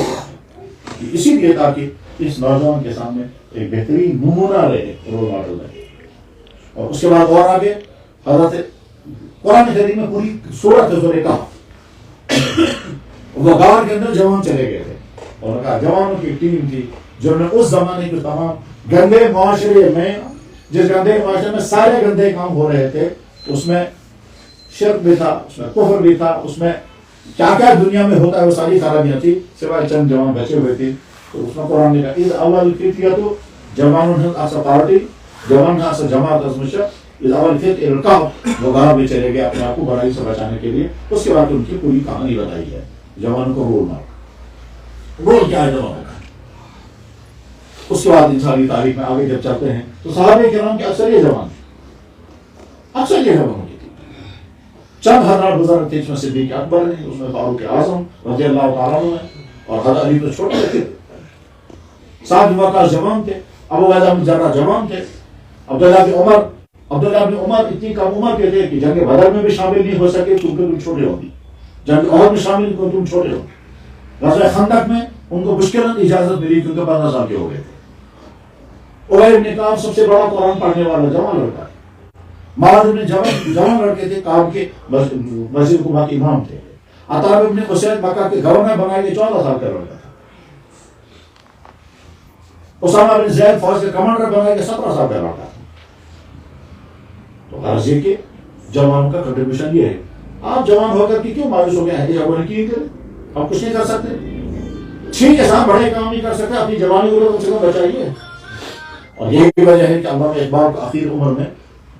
S1: اسی لیے تاکہ اس نوجوان کے سامنے ایک بہترین نمونہ رہے، رول ماڈل رہے. اور اس کے بعد اور آگے حضرت قرآن کریم میں پوری سورت ہے کہا وہ غار کے اندر جوان چلے گئے تھے اور کہا جوانوں کی ٹیم تھی جو نے اس زمانے کے تمام گندے معاشرے میں، جس گندے معاشرے میں سارے گندے کام ہو رہے تھے، اس میں شرک بھی تھا، اس میں کفر بھی تھا، اس میں کیا کیا دنیا میں ہوتا ہے وہ ساری خرابیاں تھی، سوائے چند جوان بچے ہوئے تھے. تو اس میں قرآن نے کہا اذ اول فتیۃ جوانون اس پارٹی جوان کا اس جماعت از مشرق اذ اول فتیۃ القاف، وہ غار میں چلے گئے اپنے آپ کو برائی سے بچانے کے لیے. اس کے بعد ان کی پوری کہانی بتائی ہے. جوانوں کو رول کیا ہے جوانوں کا. اس کے بعد انسانی تاریخ میں آگے جب چلتے ہیں تو صحابہ کرام کے اکثر یہ جوان تھے، اکثر یہ جوان ہوتی تھی. چند حضرات بزرگ تھے، اس میں صدیق اکبر ہیں، اس میں فاروق اعظم رضی اللہ تعالیٰ عنہ ہیں، اور حضرت علی تو چھوٹے تھے. سعد بن وقاص جوان تھے، ابو عبیدہ بن جراح جوان تھے، عبداللہ بن عمر اتنی کم عمر کے تھے کہ جنگ بدر میں بھی شامل نہیں ہو سکے کیونکہ تم چھوٹے ہوگی، جنگ احد میں شامل کیونکہ تم چھوٹے ہو. غزوہ خندق میں ان کو مشکلات اجازت ملی کیونکہ 15 سال کے ہو گئے تھے. عبید بن کعب سب سے بڑا قرآن پڑھنے والا جوان لڑکا. معاذ بن جبل جوان لڑکے تھے، کعب کے مسجد قباء کے امام تھے. عطا بن اسید مکہ کے گورنر بنائے گئے 14 سال کا لڑکا تھا. اسامہ بن زید فوج کے کمانڈر بنائے گئے 17 سال کا لڑکا تھا. تو غرض یہ کہ جوانوں کا کنٹریبیوشن یہ ہے. آپ جوان ہو کر کے کیوں مایوس ہو گئے ہیں کہ جوان کی کریں؟ آپ کچھ نہیں کر سکتے، ٹھیک ہے صاحب بڑے کام نہیں کر سکتے، اپنی جوانی کو کم سے کم بچائیے. اور یہی بھی وجہ ہے کہ علامہ اقبال کو آخر عمر میں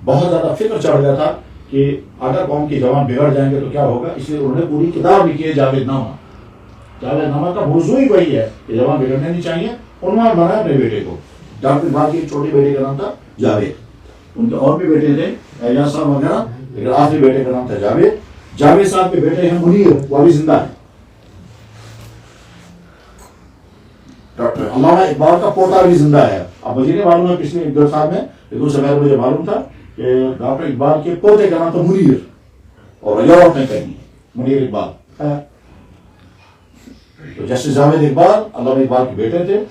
S1: بہت زیادہ فکر چڑھ گیا تھا کہ اگر قوم کے جوان بگڑ جائیں گے تو کیا ہوگا. اس لیے انہوں نے پوری کتاب لکھی ہے جاوید نامہ کا موضوع ہی وہی ہے کہ جوان بگڑنے نہیں چاہیے. عنوان بنایا اپنے بیٹے کو ڈاکٹر اقبال کی ایک چھوٹی بیٹے کا نام تھا جاوید. ان کے اور بھی بیٹے تھے اعجاز صاحب وغیرہ، لیکن آخری بیٹے کا نام تھا جاوید. جاوید صاحب کے بیٹے ہیں منیر، وہ ابھی زندہ ہے. ڈاکٹر علامہ اقبال کا پوتا بھی زندہ ہے. اب مجھے نہیں معلوم ہے پچھلے 1-2 سال میں، لیکن اس سے پہلے مجھے معلوم تھا کہ ڈاکٹر اقبال کے پوتے کا نام تھا منیر، اور یورپ میں کہیں منیر اقبال ہے. تو جسٹس جاوید اقبال علامہ اقبال کے بیٹے تھے،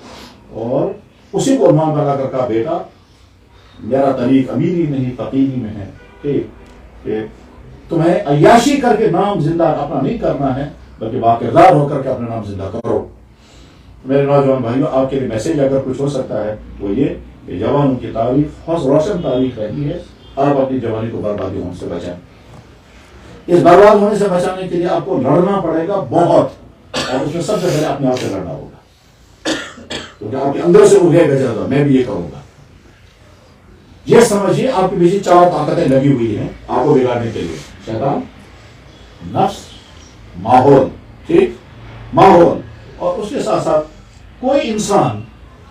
S1: اور اسی کو عنوان بنا کر کہا بیٹا میرا طریق امیری نہیں فقیری میں ہے، کہ تمہیں عیاشی کر کے نام زندہ اپنا نہیں کرنا ہے، بلکہ باکردار ہو کر کے اپنا نام زندہ کرو. میرے نوجوان بھائیوں، آپ کے لیے میسج اگر کچھ ہو سکتا ہے وہ یہ کہ جوانوں کی تاریخ بہت روشن تاریخ رہی ہے. آپ اپنی جوانی کو بربادی ہونے سے بچائیں. اس برباد ہونے سے بچانے کے لیے آپ کو لڑنا پڑے گا بہت، اور اس میں سب سے پہلے اپنے آپ سے لڑنا ہوگا، کیونکہ آپ کے اندر سے اٹھے گا جذبہ میں بھی یہ کروں گا. یہ سمجھیے آپ کے پیچھے 4 طاقتیں لگی ہوئی ہیں آپ کو بگاڑنے کے لیے: شیطان، نفس، ماحول. ٹھیک، ماحول، اور اس کے ساتھ ساتھ کوئی انسان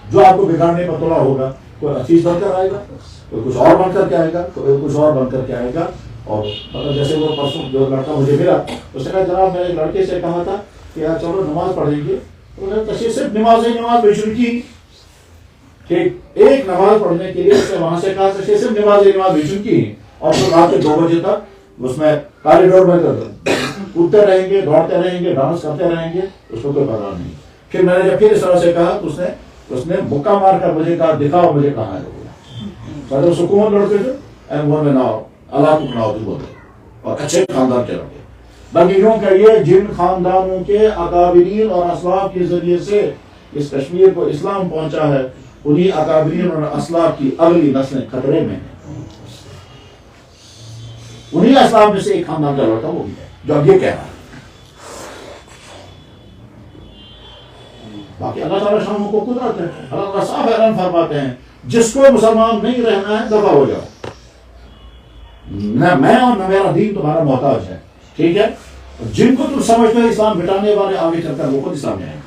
S1: جو آپ کو بگاڑنے پر تلا ہوگا. کوئی عزیز بن کر آئے گا، کوئی کچھ اور بن کر کے آئے گا، کوئی کچھ اور بن کر کے آئے گا. اور مطلب جیسے وہ پرسوں جو لڑکا مجھے ملا، اس نے کہا جناب میں ایک لڑکے سے کہا تھا کہ یار چلو نماز پڑھیں گے. انہوں نے صرف نماز بے شروع کی. ٹھیک، ایک نماز پڑھنے کے لیے اس نے وہاں سے کہا کہ صرف نماز بے شروع کی، اور پھر رات کے 2 بجے تک اس میں کاریڈور میں کودتے رہیں گے، دوڑتے رہیں گے، ڈانس کرتے رہیں گے، اس کو کوئی پرواہ نہیں. پھر میں نے جب پھر اس طرح سے کہا تو اس نے مکہ مار کر مجھے کہا دکھاؤ مجھے کہاں ہے. سکون لڑکے تھے اینڈ میں ناؤ اللہ کو بناؤ تو بولے، اور اچھے خاندان کے لڑکے. بلکہ یوں کہیے جن خاندانوں کے اکابرین اور اسلاف کے ذریعے سے اس کشمیر کو اسلام پہنچا ہے، انہی اکابرین اور اسلاف کی اگلی نسلیں خطرے میں ہیں. انہی اسلاف میں سے ایک خاندان کا لڑکا وہ بھی ہے جو اب یہ کہہ رہا ہے. باقی اللہ تعالیٰ شاموں کو قدرت ہے. اللہ تعالیٰ صاف اعلان فرماتے ہیں جس کو مسلمان نہیں رہنا ہے دفع ہو جاؤ، نہ میں اور نہ میرا دین تمہارا محتاج ہے. ٹھیک ہے، جن کو تم سمجھتے ہو اسلام بٹانے والے آگے چل کر وہ خود اسلام میں آئیں گے.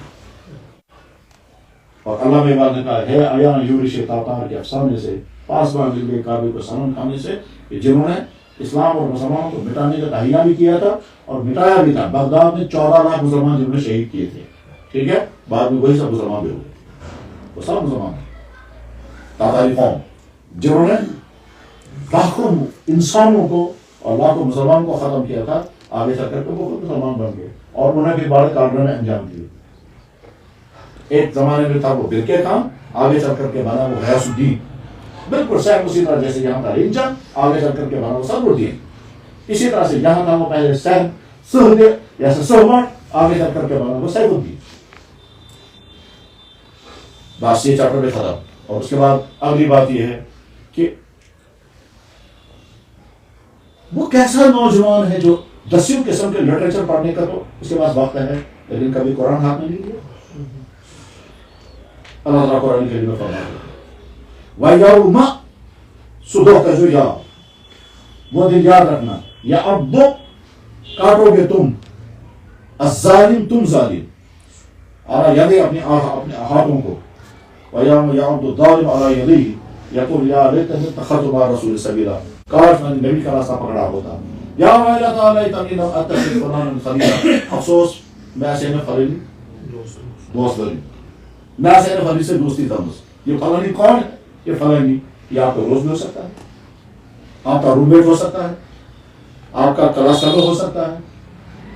S1: اور اللہ میں نے کہا ہے ایان یورش تاتار کے افسانے سے پاسبان مل گئے کعبے کو سنن کھانے سے، کہ جنہوں نے اسلام اور مسلمانوں کو مٹانے کا تہیہ بھی کیا تھا اور مٹایا بھی تھا. بغداد میں 14 لاکھ مسلمان جنہوں نے شہید کیے تھے. ٹھیک ہے، بعد میں وہی سب مسلمان بھی ہوئے، وہ سب مسلمان ہیں. تاتاری قوم جنہوں نے لاکھوں انسانوں کو اور لاکھوں مسلمانوں کو ختم کیا تھا، آگے چل کر کے وہ خود مسلمان بن گئے اور انہیں بھی بڑے کارنامے انجام دیے. ایک زمانے میں تھا وہ برکے خان، آگے چل کر کے بنا وہ غیاث الدین. بالکل سیم اسی طرح جیسے یہاں تھا رنجن، آگے چل کر کے بنا وہ صدر الدین. اسی طرح سے یہاں تھا وہ پہلے سہل سہد یا سہمٹ، آگے چل کر کے بنا وہ سیف الدین. بس یہ چیپٹر میں ختم. اور اس کے بعد اگلی بات یہ ہے کہ وہ کیسا نوجوان ہے جو 10 قسم کے لٹریچر پڑھنے کا تو اس کے پاس وقت ہے، لیکن کبھی قرآن ہاتھ میں نہیں لیا. اللہ تعالیٰ قرآن کے لیے فرماتے ہیں وَيَوْمَ صبح کا جو یاد، وہ دن یاد رکھنا، یا اب کاٹو گے تم الظالم، تم ظالم، اور یعنی اپنے ہاتھوں کو. وَيَوْمَ يَعُضُّ الظَّالِمُ عَلَىٰ يَدَيْهِ يَقُولُ يَا لَيْتَنِي اتَّخَذْتُ مَعَ الرَّسُولِ سَبِيلًا، کاش میں نے نبی کا راستہ پکڑا ہوتا. یا ویلتیٰ لیتنی لم اتخذ فلانا خلیلا، افسوس میں ایسے نے خلیل دوست بنی، میں ایسے نے خلیل سے دوستی تمس. یہ فلانی کون ہے؟ یہ فلانی، یہ آپ کا روز بھی ہو سکتا ہے، آپ کا روم میٹ ہو سکتا ہے، آپ کا کلاس فیلو ہو سکتا ہے،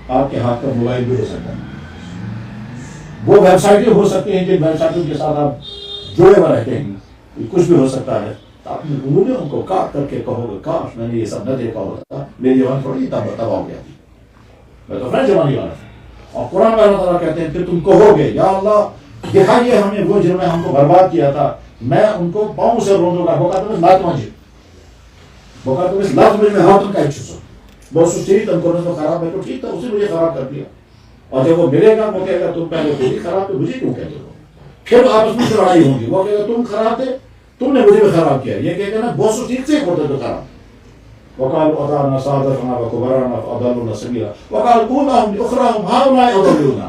S1: آپ کے ہاتھ کا موبائل بھی ہو سکتا ہے. وہ ویب سائٹیں ہو سکتی ہیں جن ویب سائٹوں کے ساتھ آپ جڑے ہوئے رہتے ہیں، کچھ بھی ہو سکتا ہے. آپ نے انہوں ان کو کاٹ کر کے کہو گے کاش میں نے یہ سب نہ دیکھا ہوتا، میری جوان تھوڑی تباہ ہو گیا تھی، میں تو فرینڈ جوانی والا تھا. اور قرآن میں اللہ تعالیٰ کہتے ہیں پھر تم کہو گے یا اللہ دکھائیے ہمیں وہ جنہوں نے ہم کو برباد کیا تھا، میں ان کو پاؤں سے روندوں گا. وہ کہتے ہیں لات مجھے، وہ کہتے ہیں لات مجھے میں ہاتھ کا اچھو سو بہت سوچی تم کو تو خراب ہے تو ٹھیک تھا، اسے مجھے خراب کر دیا. اور جب وہ ملے گا وہ کہے گا تم پہلے خود ہی خراب تھے، مجھے کیوں کہتے ہو. پھر آپس میں لڑائی ہوگی، وہ کہے گا تم خراب تھے، تم نے مجھے بھی خراب کیا. یہ کہتے ہیں نا بہت ٹھیک سے ہوتے تو خراب. وقالوا اطعنا سادتنا وكبراءنا فاضلونا السبيلا وقالوا اولاهم لاخراهم هؤلاء اضلونا.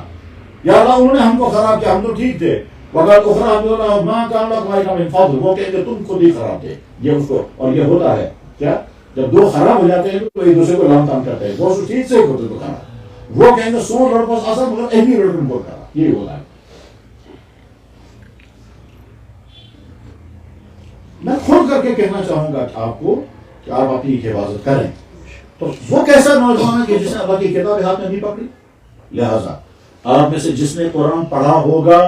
S1: یا اللہ انہوں نے ہم کو خراب کیا، ہم تو ٹھیک تھے، وقت اخرى ماں کا وہ کہیں گے تم خود ہی خراب تھے. یہ اس کو اور یہ ہوتا ہے کیا جب دو خراب ہو جاتے ہیں تو ایک دوسرے کو لام تام کرتے ہیں. وہ ٹھیک سے ہوتے تو خراب وہ کہیں گے 100 لڑکوں سے اصل مگر ایک ہی لڑکوں کو خراب. یہی ہوتا ہے. میں کھول کر کے کہنا چاہوں گا کہ آپ کو کہ آپ اپنی حفاظت کریں. تو وہ کیسا نوجوان ہے کہ جس نے اللہ کی کتاب ہاتھ میں نہیں پکڑی؟ لہذا آپ میں سے جس نے قرآن پڑھا ہوگا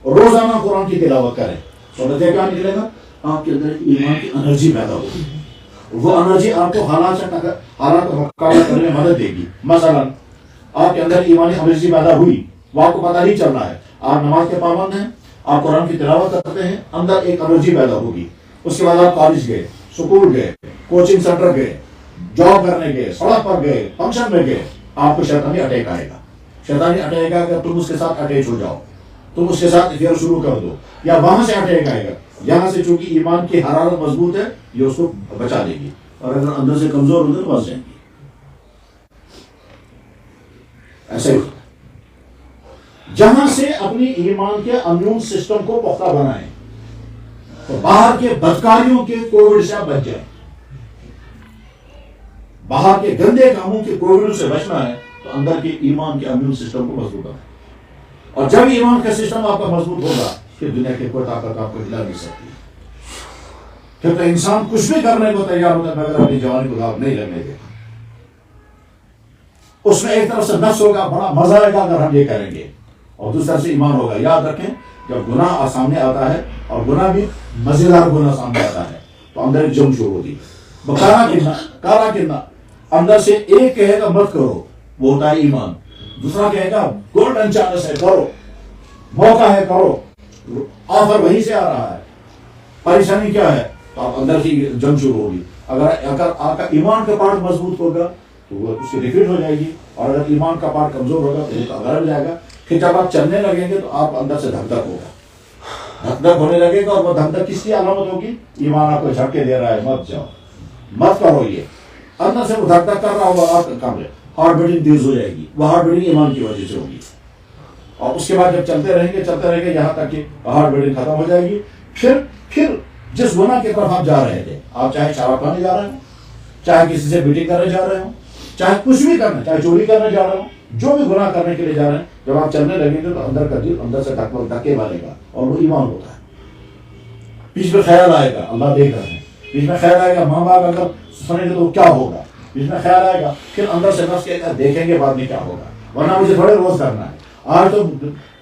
S1: روزانہ قرآن کی تلاوت کریں. سنتے کیا نکلے گا؟ آپ کے اندر ایمان کی انرجی پیدا ہوگی. وہ انرجی آپ کو حالات کا مقابلہ کرنے میں مدد دے گی. مثلا آپ کے اندر ایمانی انرجی پیدا ہوئی, وہ آپ کو پتہ نہیں چل رہا ہے, آپ نماز کے پابند ہیں, آپ قرآن کی تلاوت کرتے ہیں, اندر ایک انرجی پیدا ہوگی. اس کے بعد آپ کالج گئے, سکول گئے, کوچنگ سینٹر گئے, جاب کرنے گئے, سڑک پر گئے, فنکشن میں گئے, آپ کو شیطانی اٹیک آئے گا. شیطانی اٹیک آئے گا, تم اس کے ساتھ اٹیچ ہو جاؤ, تم اس کے ساتھ افیئر شروع کر دو, یا وہاں سے اٹیک آئے گا. یہاں سے چونکہ ایمان کی حرارت مضبوط ہے, یہ اس کو بچا دے گی, اور اگر اندر سے کمزور ہوتے تو بچ جائیں گی. ایسے ہی جہاں سے اپنی ایمان کے امیون سسٹم کو پختہ بنائیں تو باہر کے بدکاریوں کے کووڈ سے بچ جائیں. باہر کے گندے کاموں کے کووڈ سے بچنا ہے تو اندر کے ایمان کے امیون سسٹم کو مضبوط بنائیں. اور جب ایمان کا سسٹم آپ کا مضبوط ہوگا پھر دنیا کی کوئی طاقت آپ کو ہلا نہیں سکتی. پھر تو انسان کچھ بھی کرنے کو تیار ہوتا ہے مگر اپنی جوانی کو داغ نہیں لگنے دے. اس میں ایک طرف سے نفس ہوگا, بڑا مزہ آئے گا اگر ہم یہ کریں گے, اور دوسری طرف سے ایمان ہوگا. یاد رکھیں جب گناہ سامنے آتا ہے اور گناہ بھی مزیدار گناہ سامنے آتا ہے تو اندر ایک جنگ شروع ہوتی ہے. کارا کننا اندر سے ایک کہے گا مت کرو, وہ ہوتا ہے ایمان. دوسرا کہے گا گولڈن چانس ہے کرو, موقع ہے کرو, آفر وہیں سے آ رہا ہے, پریشانی کیا ہے, تو آپ اندر کی جنگ شروع ہوگی. اگر آپ کا ایمان کا پارٹ مضبوط ہوگا تو وہ اس کی ریفٹ ہو جائے گی, اور اگر ایمان کا پارٹ کمزور ہوگا تو وہ غلط جائے گا. پھر جب آپ چلنے لگیں گے تو آپ اندر سے دھک دھک ہوگا, دھک دھک ہونے لگے گا, اور وہ دھک دھک کس کی علامت ہوگی؟ ایمان آپ کو جھٹکے دے رہا ہے, مت جاؤ, مت کرو. یہ اندر سے وہ دھک دھک کر رہا ہوگا, آپ کام ہے, ہارٹ بیٹنگ تیز ہو جائے گی. وہ ہارٹ بیٹنگ ایمان کی وجہ سے ہوگی. اور اس کے بعد جب چلتے رہیں گے یہاں تک کہ ہارٹ بیٹنگ ختم ہو جائے گی. پھر جس گناہ کی طرف آپ جا رہے تھے, آپ چاہے شراب پانے جا رہے ہوں, چاہے کسی سے بیٹنگ کرنے جا رہے ہوں, چاہے کچھ بھی کرنا, چاہے چوری کرنے جا رہے ہوں, جو بھی گناہ کرنے کے لیے جا رہے ہیں, جب آپ چلنے لگیں گے تو اندر کا دل اندر سے دھکے مارے گا, اور وہ ایمان ہوتا ہے. بیچ میں خیال آئے گا اللہ دیکھ رہے ہیں, بیچ میں خیال آئے گا ماں باپ اگر سنیں گے تو کیا ہوگا, بیچ میں خیال آئے گا, پھر اندر سے نفس کہے گا دیکھیں گے بعد میں کیا ہوگا, ورنہ مجھے تھوڑے روز کرنا ہے. آج تو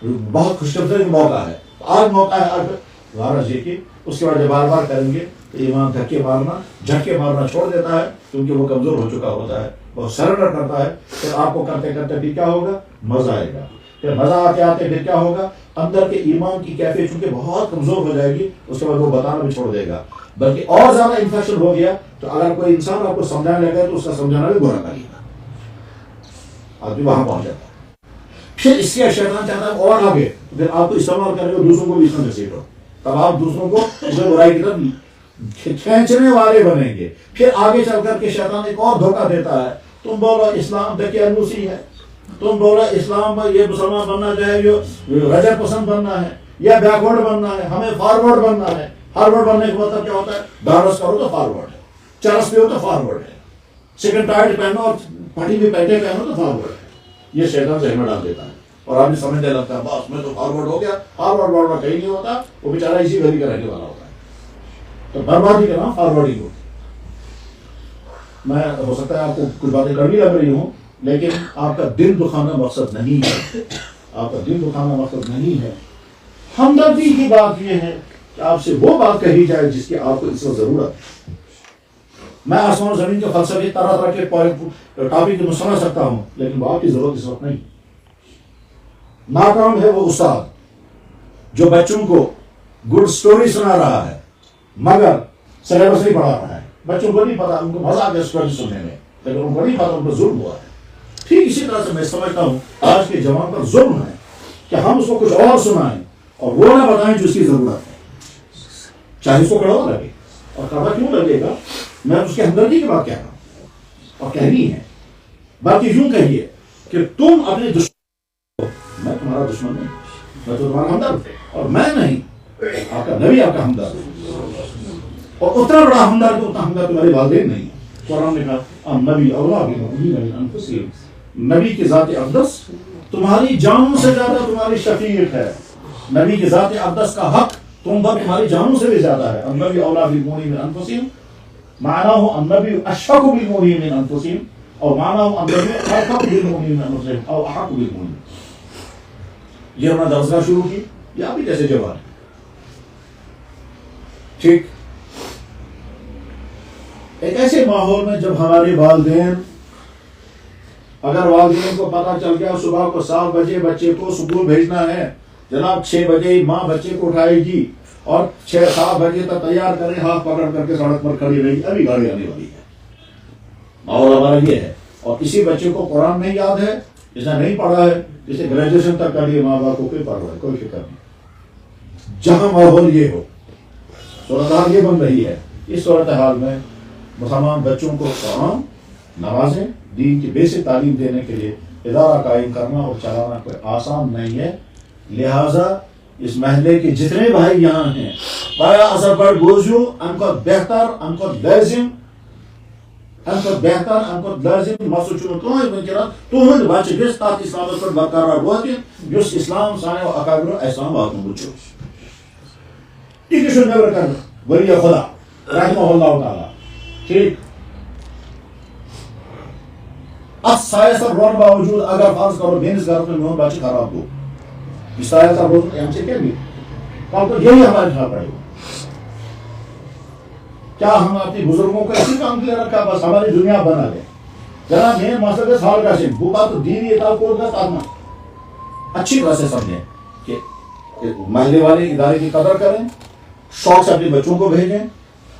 S1: بہت خوش قسمتی موقع ہے, آج موقع ہے, آج وارث جی کی. اس کے بعد جب بار بار کریں گے تو ایمان دھکے مارنا جھٹکے مارنا چھوڑ دیتا ہے, کیونکہ وہ کمزور ہو چکا ہوتا ہے, وہ سرنڈر کرتا ہے. پھر آپ کو کرتے کرتے بھی کیا ہوگا, مزہ آئے گا. پھر مزہ آتے آتے پھر کیا ہوگا, اندر کے ایمان کی کیفیت چونکہ بہت کمزور ہو جائے گی, اس کے بعد وہ بتانا بھی چھوڑ دے گا, بلکہ اور زیادہ انفیکشن ہو گیا تو اگر کوئی انسان آپ کو سمجھانے لگے تو اس کا سمجھانا بھی برا کرے گا, آدمی وہاں پہنچ جاتا ہے. پھر اس کے شیطان چاہتا ہے اور آگے, پھر آپ کو استعمال کرے گا, دوسروں کو بھی اس میں گھسیٹو, تب آپ دوسروں کو برائی کی طرف کھینچنے والے بنیں گے. پھر آگے چل کر کے شیطان ایک اور دھوکہ دیتا ہے, تم بولو اسلام دقیانوسی ہے, تم بولو اسلام میں یہ مسلمان بننا جو ہے یہ رجب پسند بننا ہے, یا بیکورڈ بننا ہے, ہمیں فارورڈ بننا ہے. فارورڈ بننے کا مطلب کیا ہوتا ہے, ڈانس کرو تو فارورڈ ہے, چرس پیو تو فارورڈ ہے, سیکنڈ ٹائٹ پہنو اور پھٹی ہوئی پینٹیں پہنو تو فارورڈ ہے. یہ شیطان ذہن میں ڈال دیتا ہے, اور آدمی سمجھنے لگتا ہے بس میں تو فارورڈ ہو گیا. فارورڈ وارورڈ کہیں نہیں ہوتا, وہ بیچارہ اسی گلی کا رہنے والا ہوتا ہے. تو بربادی کا نام فارورڈنگ ہوتی. میں ہو سکتا ہے آپ کو کچھ باتیں کڑوی لگ رہی ہوں, لیکن آپ کا دل دکھانا مقصد نہیں ہے, آپ کا دل دکھانا مقصد نہیں ہے. ہمدردی کی بات یہ ہے کہ آپ سے وہ بات کہی جائے جس کی آپ کو اس وقت ضرورت ہے. میں آسمان و زمین کے فلسفے طرح طرح کے ٹاپک میں سمجھ سکتا ہوں, لیکن وہ آپ کی ضرورت اس وقت نہیں. ناکام ہے وہ استاد جو بچوں کو گڈ سٹوری سنا رہا ہے مگر سلیبس نہیں پڑھا رہا ہے. بچوں کو نہیں پتا, ان کو مزہ آ گیا اسٹوری سننے میں, لیکن ان کو نہیں پتا ان پر ظلم ہوا ہے. ٹھیک اسی طرح سے میں سمجھتا ہوں آج کے جوان پر ظلم ہے کہ ہم اس کو کچھ اور سنائیں اور وہ نہ بتائیں جو اس کی ضرورت ہے, چاہے اس کو کڑوا لگے. اور کڑوا کیوں لگے گا, میں اس کے ہمدردی کی بات کہہ رہا ہوں اور کہنی ہے, بلکہ یوں کہیے کہ تم اپنے دشمن, میں تمہارا دشمن نہیں, میں تو تمہارا ہمدرد ہوں. اور میں نہیں، آپ کا نبی آپ کا ہمدرد ہے، اور اتنا بڑا ہمدرد اتنا ہمدرد تمہارے والدین نہیں ہے۔ قرآن نے کہا النبی اولیٰ بالمؤمنین من انفسہم، نبی کی ذات اقدس تمہاری جانوں سے زیادہ تمہاری شفیق ہے، نبی کی ذات اقدس کا حق تم پر تمہاری جانوں سے بھی زیادہ ہے۔ النبی اولیٰ بالمؤمنین من انفسہم معناه النبی اشفق بالمؤمنین من انفسہم، اور معناه النبی ارفق بالمؤمنین من انفسہم او احق بالمؤمنین۔ یہ ہم نے درسگاہ شروع کی، یہ آپ ہی جیسے جوان ہے، ٹھیک۔ ایک ایسے ماحول میں جب ہمارے والدین، اگر والدین کو پتہ چل گیا صبح کو 7 بجے بچے کو اسکول بھیجنا ہے، جناب 6 بجے ماں بچے کو اٹھائے گی اور 6-7 بجے تک تیار کرے، ہاتھ پکڑ کر کے سڑک پر کھڑی رہی، ابھی گاڑی آنے والی ہے، ماحول ہمارا یہ ہے۔ اور اسی بچے کو قرآن نہیں یاد ہے، جس نے نہیں پڑھا ہے، جسے گریجویشن تک کر لیے، ماں باپ کو کوئی پڑھ رہا ہے، کوئی فکر نہیں۔ جہاں ماحول یہ ہو، صورتحال یہ بن رہی ہے، اس صورتحال میں مسلمان بچوں کو قرآن، نمازیں، دین کی بیسک تعلیم دینے کے لیے ادارہ قائم کرنا اور چلانا کوئی آسان نہیں ہے۔ لہٰذا اس محلے کے جتنے بھائی یہاں ہیں، بایا اثر پر گوشو ان کو بہتر، ان کو لازم، ان کو بہتر، ان کو لازم مسوچون تو تہند بچہ گھس تات اسلامس پر برقرار روزِ یس اسلام سانو اکابرو اسلام واتن وچھو۔ یہ کچھ نیبر کر ولی خدا رحمہ اللہ تعالی، ٹھیک۔ اس سایسر رون باوجود اگر فرض کرو بینس گھر میں میون بچہ خراب ہو، یہ سایسر رون ہم سے کیا بھی کل تو یہی ہمارے ساتھ پڑے گا۔ کیا ہم اپنی بزرگوں کو اسی کام کے لیے رکھا بس ہماری دنیا بنا لے؟ جناب مین مسئلہ سال کا سن وہ بات دینی اطاعت کو کرنا اچھی طرح سے سمجھیں کہ محلے والے ادارے کی قدر کریں، شوق سے اپنے بچوں کو بھیجیں،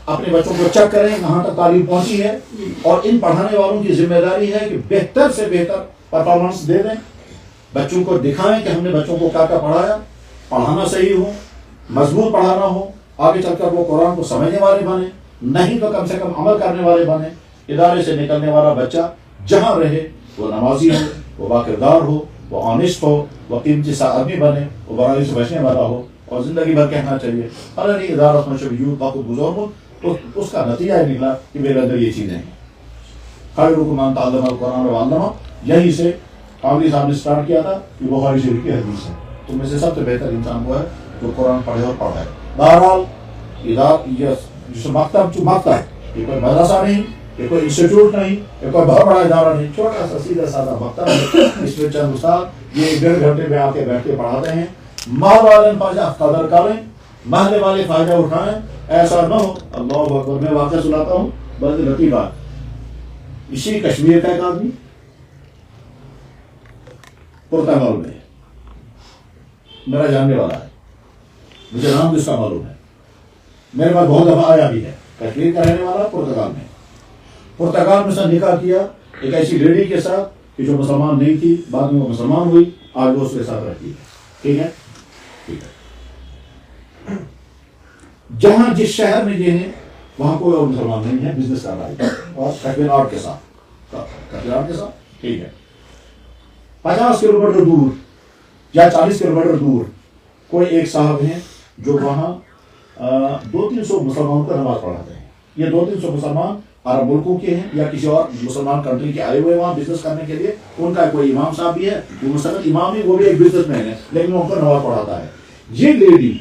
S1: اپنے بچوں کو چیک کریں کہاں تک تعلیم پہنچی ہے، اور ان پڑھانے والوں کی ذمہ داری ہے کہ بہتر سے بہتر پرفارمنس دے دیں، بچوں کو دکھائیں کہ ہم نے بچوں کو کیا کیا پڑھایا، پڑھانا صحیح ہو، مضبوط پڑھانا ہو، آگے چل کر وہ قرآن کو سمجھنے والے بنے، نہیں تو کم سے کم عمل کرنے والے بنے۔ ادارے سے نکلنے والا بچہ جہاں رہے وہ نمازی ہو، وہ باکردار ہو، وہ آنیسٹ ہو، وہ قیمتی سا آدمی بنے، وہ برائی سے بچنے والا ہو، اور زندگی بھر کہنا چاہیے ارے ادارہ میں شبیوت وقت گزار ہو، تو اس کا نتیجہ یہ نکلا کہ میرے اندر یہ چیزیں ہیں۔ خیرکم من تعلم القرآن وعلمہ، یہیں سے قاضی صاحب نے اسٹارٹ کیا تھا کہ بخاری شریف کی حدیث ہے، تم میں سے سب سے بہتر انسان وہ ہے جو قرآن پڑھے اور پڑھائے۔ بہرحال جس مکتب جو مکتب ہے، یہ کوئی مدرسہ نہیں، یہ کوئی انسٹیٹیوٹ نہیں، یہ کوئی بہت بڑا ادارہ نہیں، چھوٹا سا سیدھا سادہ مکتب ہے۔ اس میں چند استاد یہ 1.5 گھنٹے میں آ کے بیٹھ کے پڑھاتے ہیں۔ محل والے فائدہ قدر کریں، محلے والے فائدہ اٹھائیں، ایسا نہ ہو۔ اللہ اکبر، میں واقعہ سناتا ہوں بہت لطیف بات۔ اسی کشمیر کا ایک آدمی پرتگال میں میرا جاننے والا ہے، مجھے نام اس کا معلوم ہے، میرے پاس بہت دفعہ آیا بھی ہے، کشمیر کا رہنے والا، پرتگال میں سے نکاح کیا ایک ایسی لیڈی کے ساتھ کہ جو مسلمان نہیں تھی، بعد میں وہ مسلمان ہوئی، آج وہ اس کے ساتھ رہتی ہے، ٹھیک ہے، ٹھیک ہے۔ جہاں جس شہر میں یہ ہے وہاں کوئی اور مسلمان نہیں ہے، بزنس کر رہا ہے، اور کشمیر آرٹ کے ساتھ، ٹھیک ہے۔ 50 کلو میٹر دور یا 40 کلو میٹر دور کوئی ایک صاحب ہیں جو وہاں 200-300 مسلمانوں کو نماز پڑھاتے ہیں۔ یہ 200-300 مسلمان عرب ملکوں کے ہیں یا کسی اور مسلمان کنٹری کے آئے ہوئے وہاں بزنس کرنے کے لیے، ان کا کوئی امام صاحب بھی ہے، وہ مستقل امام بھی، وہ بھی ایک بزنس مین ہے، لیکن وہ ان کو نماز پڑھاتا ہے۔ یہ لیڈی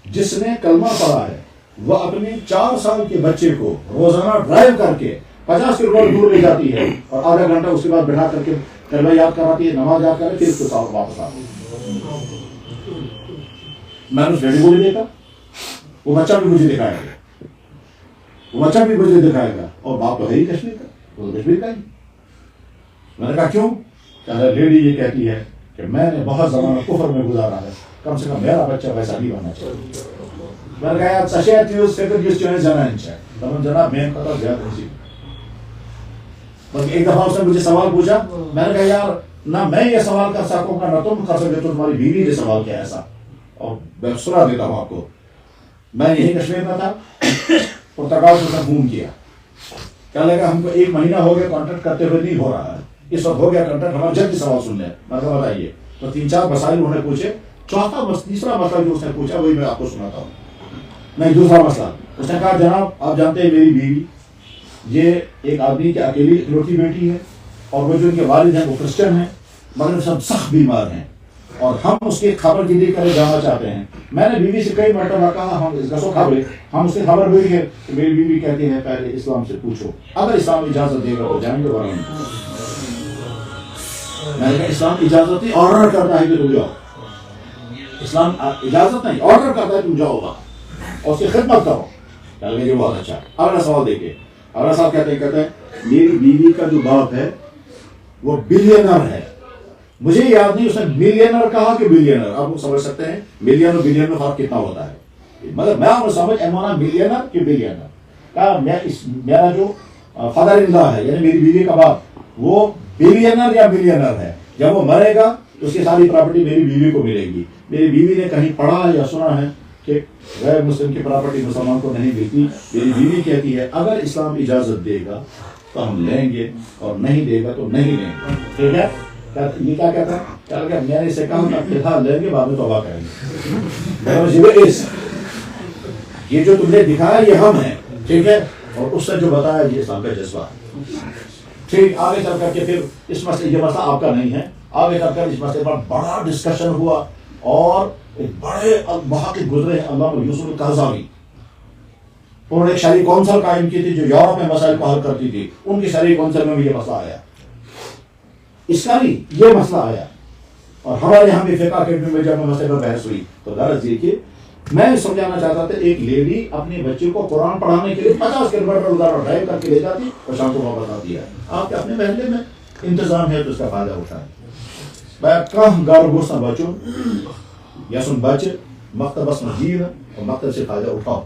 S1: جس نے کلمہ پڑھا ہے وہ اپنے 4 سال کے بچے کو روزانہ ڈرائیو کر کے 50 کلو میٹر دور لے جاتی ہے، اور آدھا گھنٹہ اس کے بعد بٹھا کر کے کلمہ یاد کراتی ہے، نماز یاد کر کے پھر اس کے ساتھ واپس آتی ہے۔ میں نے اس لیڈی کو بھی دیکھا، وہ بچہ بھی مجھے دکھائے گا، اور باپ تو ہے ہی کشمیر کا، وہ تو کشمیر کا ہی۔ میں نے کہا کیوں؟ کہ لیڈی یہ کہتی ہے کہ میں نے بہت زمانہ کفر میں گزارا ہے، کم سے کم میرا بچہ ویسا نہیں بننا چاہیے۔ میں نے کہا یار سشیت تیوز فکر جس چوہیں جنائن چاہے، تمہیں جناب میں قطع زیادہ نہیں سیکھا۔ بلکہ ایک دفعہ اس نے مجھے سوال پوچھا، میں نے کہا یار نہ میں یہ سوال کر سکوں گا، نہ تم کر سکتے، تمہاری بیوی نے سوال کیا ایسا، اور میں سنا دیتا ہوں آپ کو۔ میں یہی کشمیر میں تھا، پرتگال سے فون کیا، کہنے لگا ہم کو 1 مہینہ ہو گیا کانٹیکٹ کرتے ہوئے نہیں ہو رہا ہے، اس وقت ہو گیا کانٹیکٹ، ہمارا جلدی سوال سن لیں۔ میں کہا بتائیے، تو 3-4 مسائل انہوں نے پوچھے، تیسرا مسئلہ جو اس نے پوچھا وہی میں آپ کو سناتا ہوں. نہیں، دوسرا مسئلہ اس نے کہا جناب آپ جانتے ہیں میری بیوی یہ ایک آدمی کی اکیلی اکلوتی بیٹی ہے اور وہ جو ان کے والد ہیں وہ کرسچن ہیں مگر سب سخت بیمار ہیں اور ہم اس کی خبر گیری کرے جانا چاہتے ہیں. میں نے بیوی سے کئی مرتبہ کہا ہم اس کا خبر ہم اس کی خبر ہوئی ہے کہ میری بیوی کہتی ہے پہلے اسلام سے پوچھو، اگر اسلام اجازت دے گا تو جائیں گے ورنہ نہیں. میں نے کہا اسلام اجازت نہیں، آرڈر کرتا ہے کہ تم جاؤ. اسلام اجازت نہیں، آرڈر کرتا ہے تم جاؤ گا اور اس کی خدمت کرو. کہا یہ بہت اچھا. اگلا سوال دیکھیے. اگلا صاحب کہتے ہیں میری بیوی کا جو باپ ہے وہ بلینر ہے. مجھے یاد نہیں اس نے ملینر کہا کہ بلینر. آپ لوگ سمجھ سکتے ہیں ملین اور بلین میں فرق کتنا ہوتا ہے. مطلب میں آپ کو سمجھ ایمانا ملینر کہ بلینر. کہا میرا جو فادر ان لا ہے یعنی میری بیوی کا باپ وہ بلینر یا ملینر ہے. جب وہ مرے گا تو اس کی ساری پراپرٹی میری بیوی کو ملے گی. میری بیوی نے کہیں پڑھا یا سنا ہے کہ غیر مسلم کی پراپرٹی مسلمان کو نہیں ملتی. میری بیوی کہتی ہے اگر اسلام اجازت دے گا تو ہم لیں گے اور نہیں دے گا تو نہیں لیں گے. ٹھیک ہے. یہ کیا کہتا ہے؟ چل گیا میں نے اسے کہا تھا فی الحال لیں گے بعد میں توبہ کریں گے. یہ جو تم نے دکھایا یہ ہم ہیں. ٹھیک ہے. اور اس نے جو بتایا یہ اسلام کا جذبہ ہے. ٹھیک. آگے چل کر کے پھر اس مسئلے یہ مسئلہ آپ کا نہیں ہے. آگے چل کر اس مسئلے پر بڑا ڈسکشن ہوا اور ایک بڑے محقق گزرے ہیں علامہ یوسف القرضاوی. انہوں نے ایک شرعی کونسل قائم کی تھی جو یورپ میں مسائل کو حل کرتی تھی. ان کی شرعی کونسل میں بھی یہ مسئلہ آیا. اس کا بھی یہ مسئلہ آیا اور ہمارے یہاں بھی فقہ اکیڈمی میں جب مسئلے پر بحث ہوئی تو غرض یہ کہ میں سمجھانا چاہتا تھا ایک لیڈی اپنے بچے کو قرآن پڑھانے کے لیے 50 کلومیٹر ادھر ڈرائیو کر کے لے جاتی اور شام کو واپس آتی ہے. آپ کے اپنے محلے میں انتظام ہے تو اس کا فائدہ اٹھائیں. میں کم گھر گھسنا بچوں یا سن بچے مکتبس میں جی اور مکتب سے فائدہ اٹھاؤ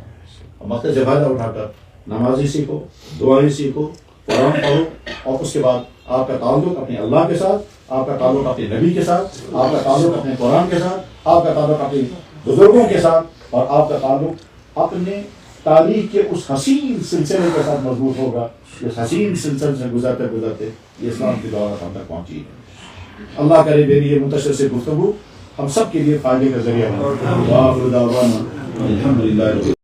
S1: اور مکتب سے فائدہ اٹھا کر نمازی سیکھو، دعائیں سیکھو، قرآن پڑھو اور اس کے بعد آپ کا تعلق اپنے اللہ کے ساتھ، آپ کا تعلق اپنے نبی کے ساتھ، آپ کا تعلق اپنے قرآن کے ساتھ، آپ کا تعلق اپنے بزرگوں کے ساتھ اور آپ کا تعلق اپنے تاریخ کے اس حسین سلسلے کے ساتھ مضبوط ہوگا. اس حسین سلسلے سے گزرتے گزرتے یہ اسلام کی دولت ہم تک پہنچی ہے. اللہ کرے میری یہ منتشر سے گفتگو ہم سب کے لیے فائدے کا ذریعہ بنے.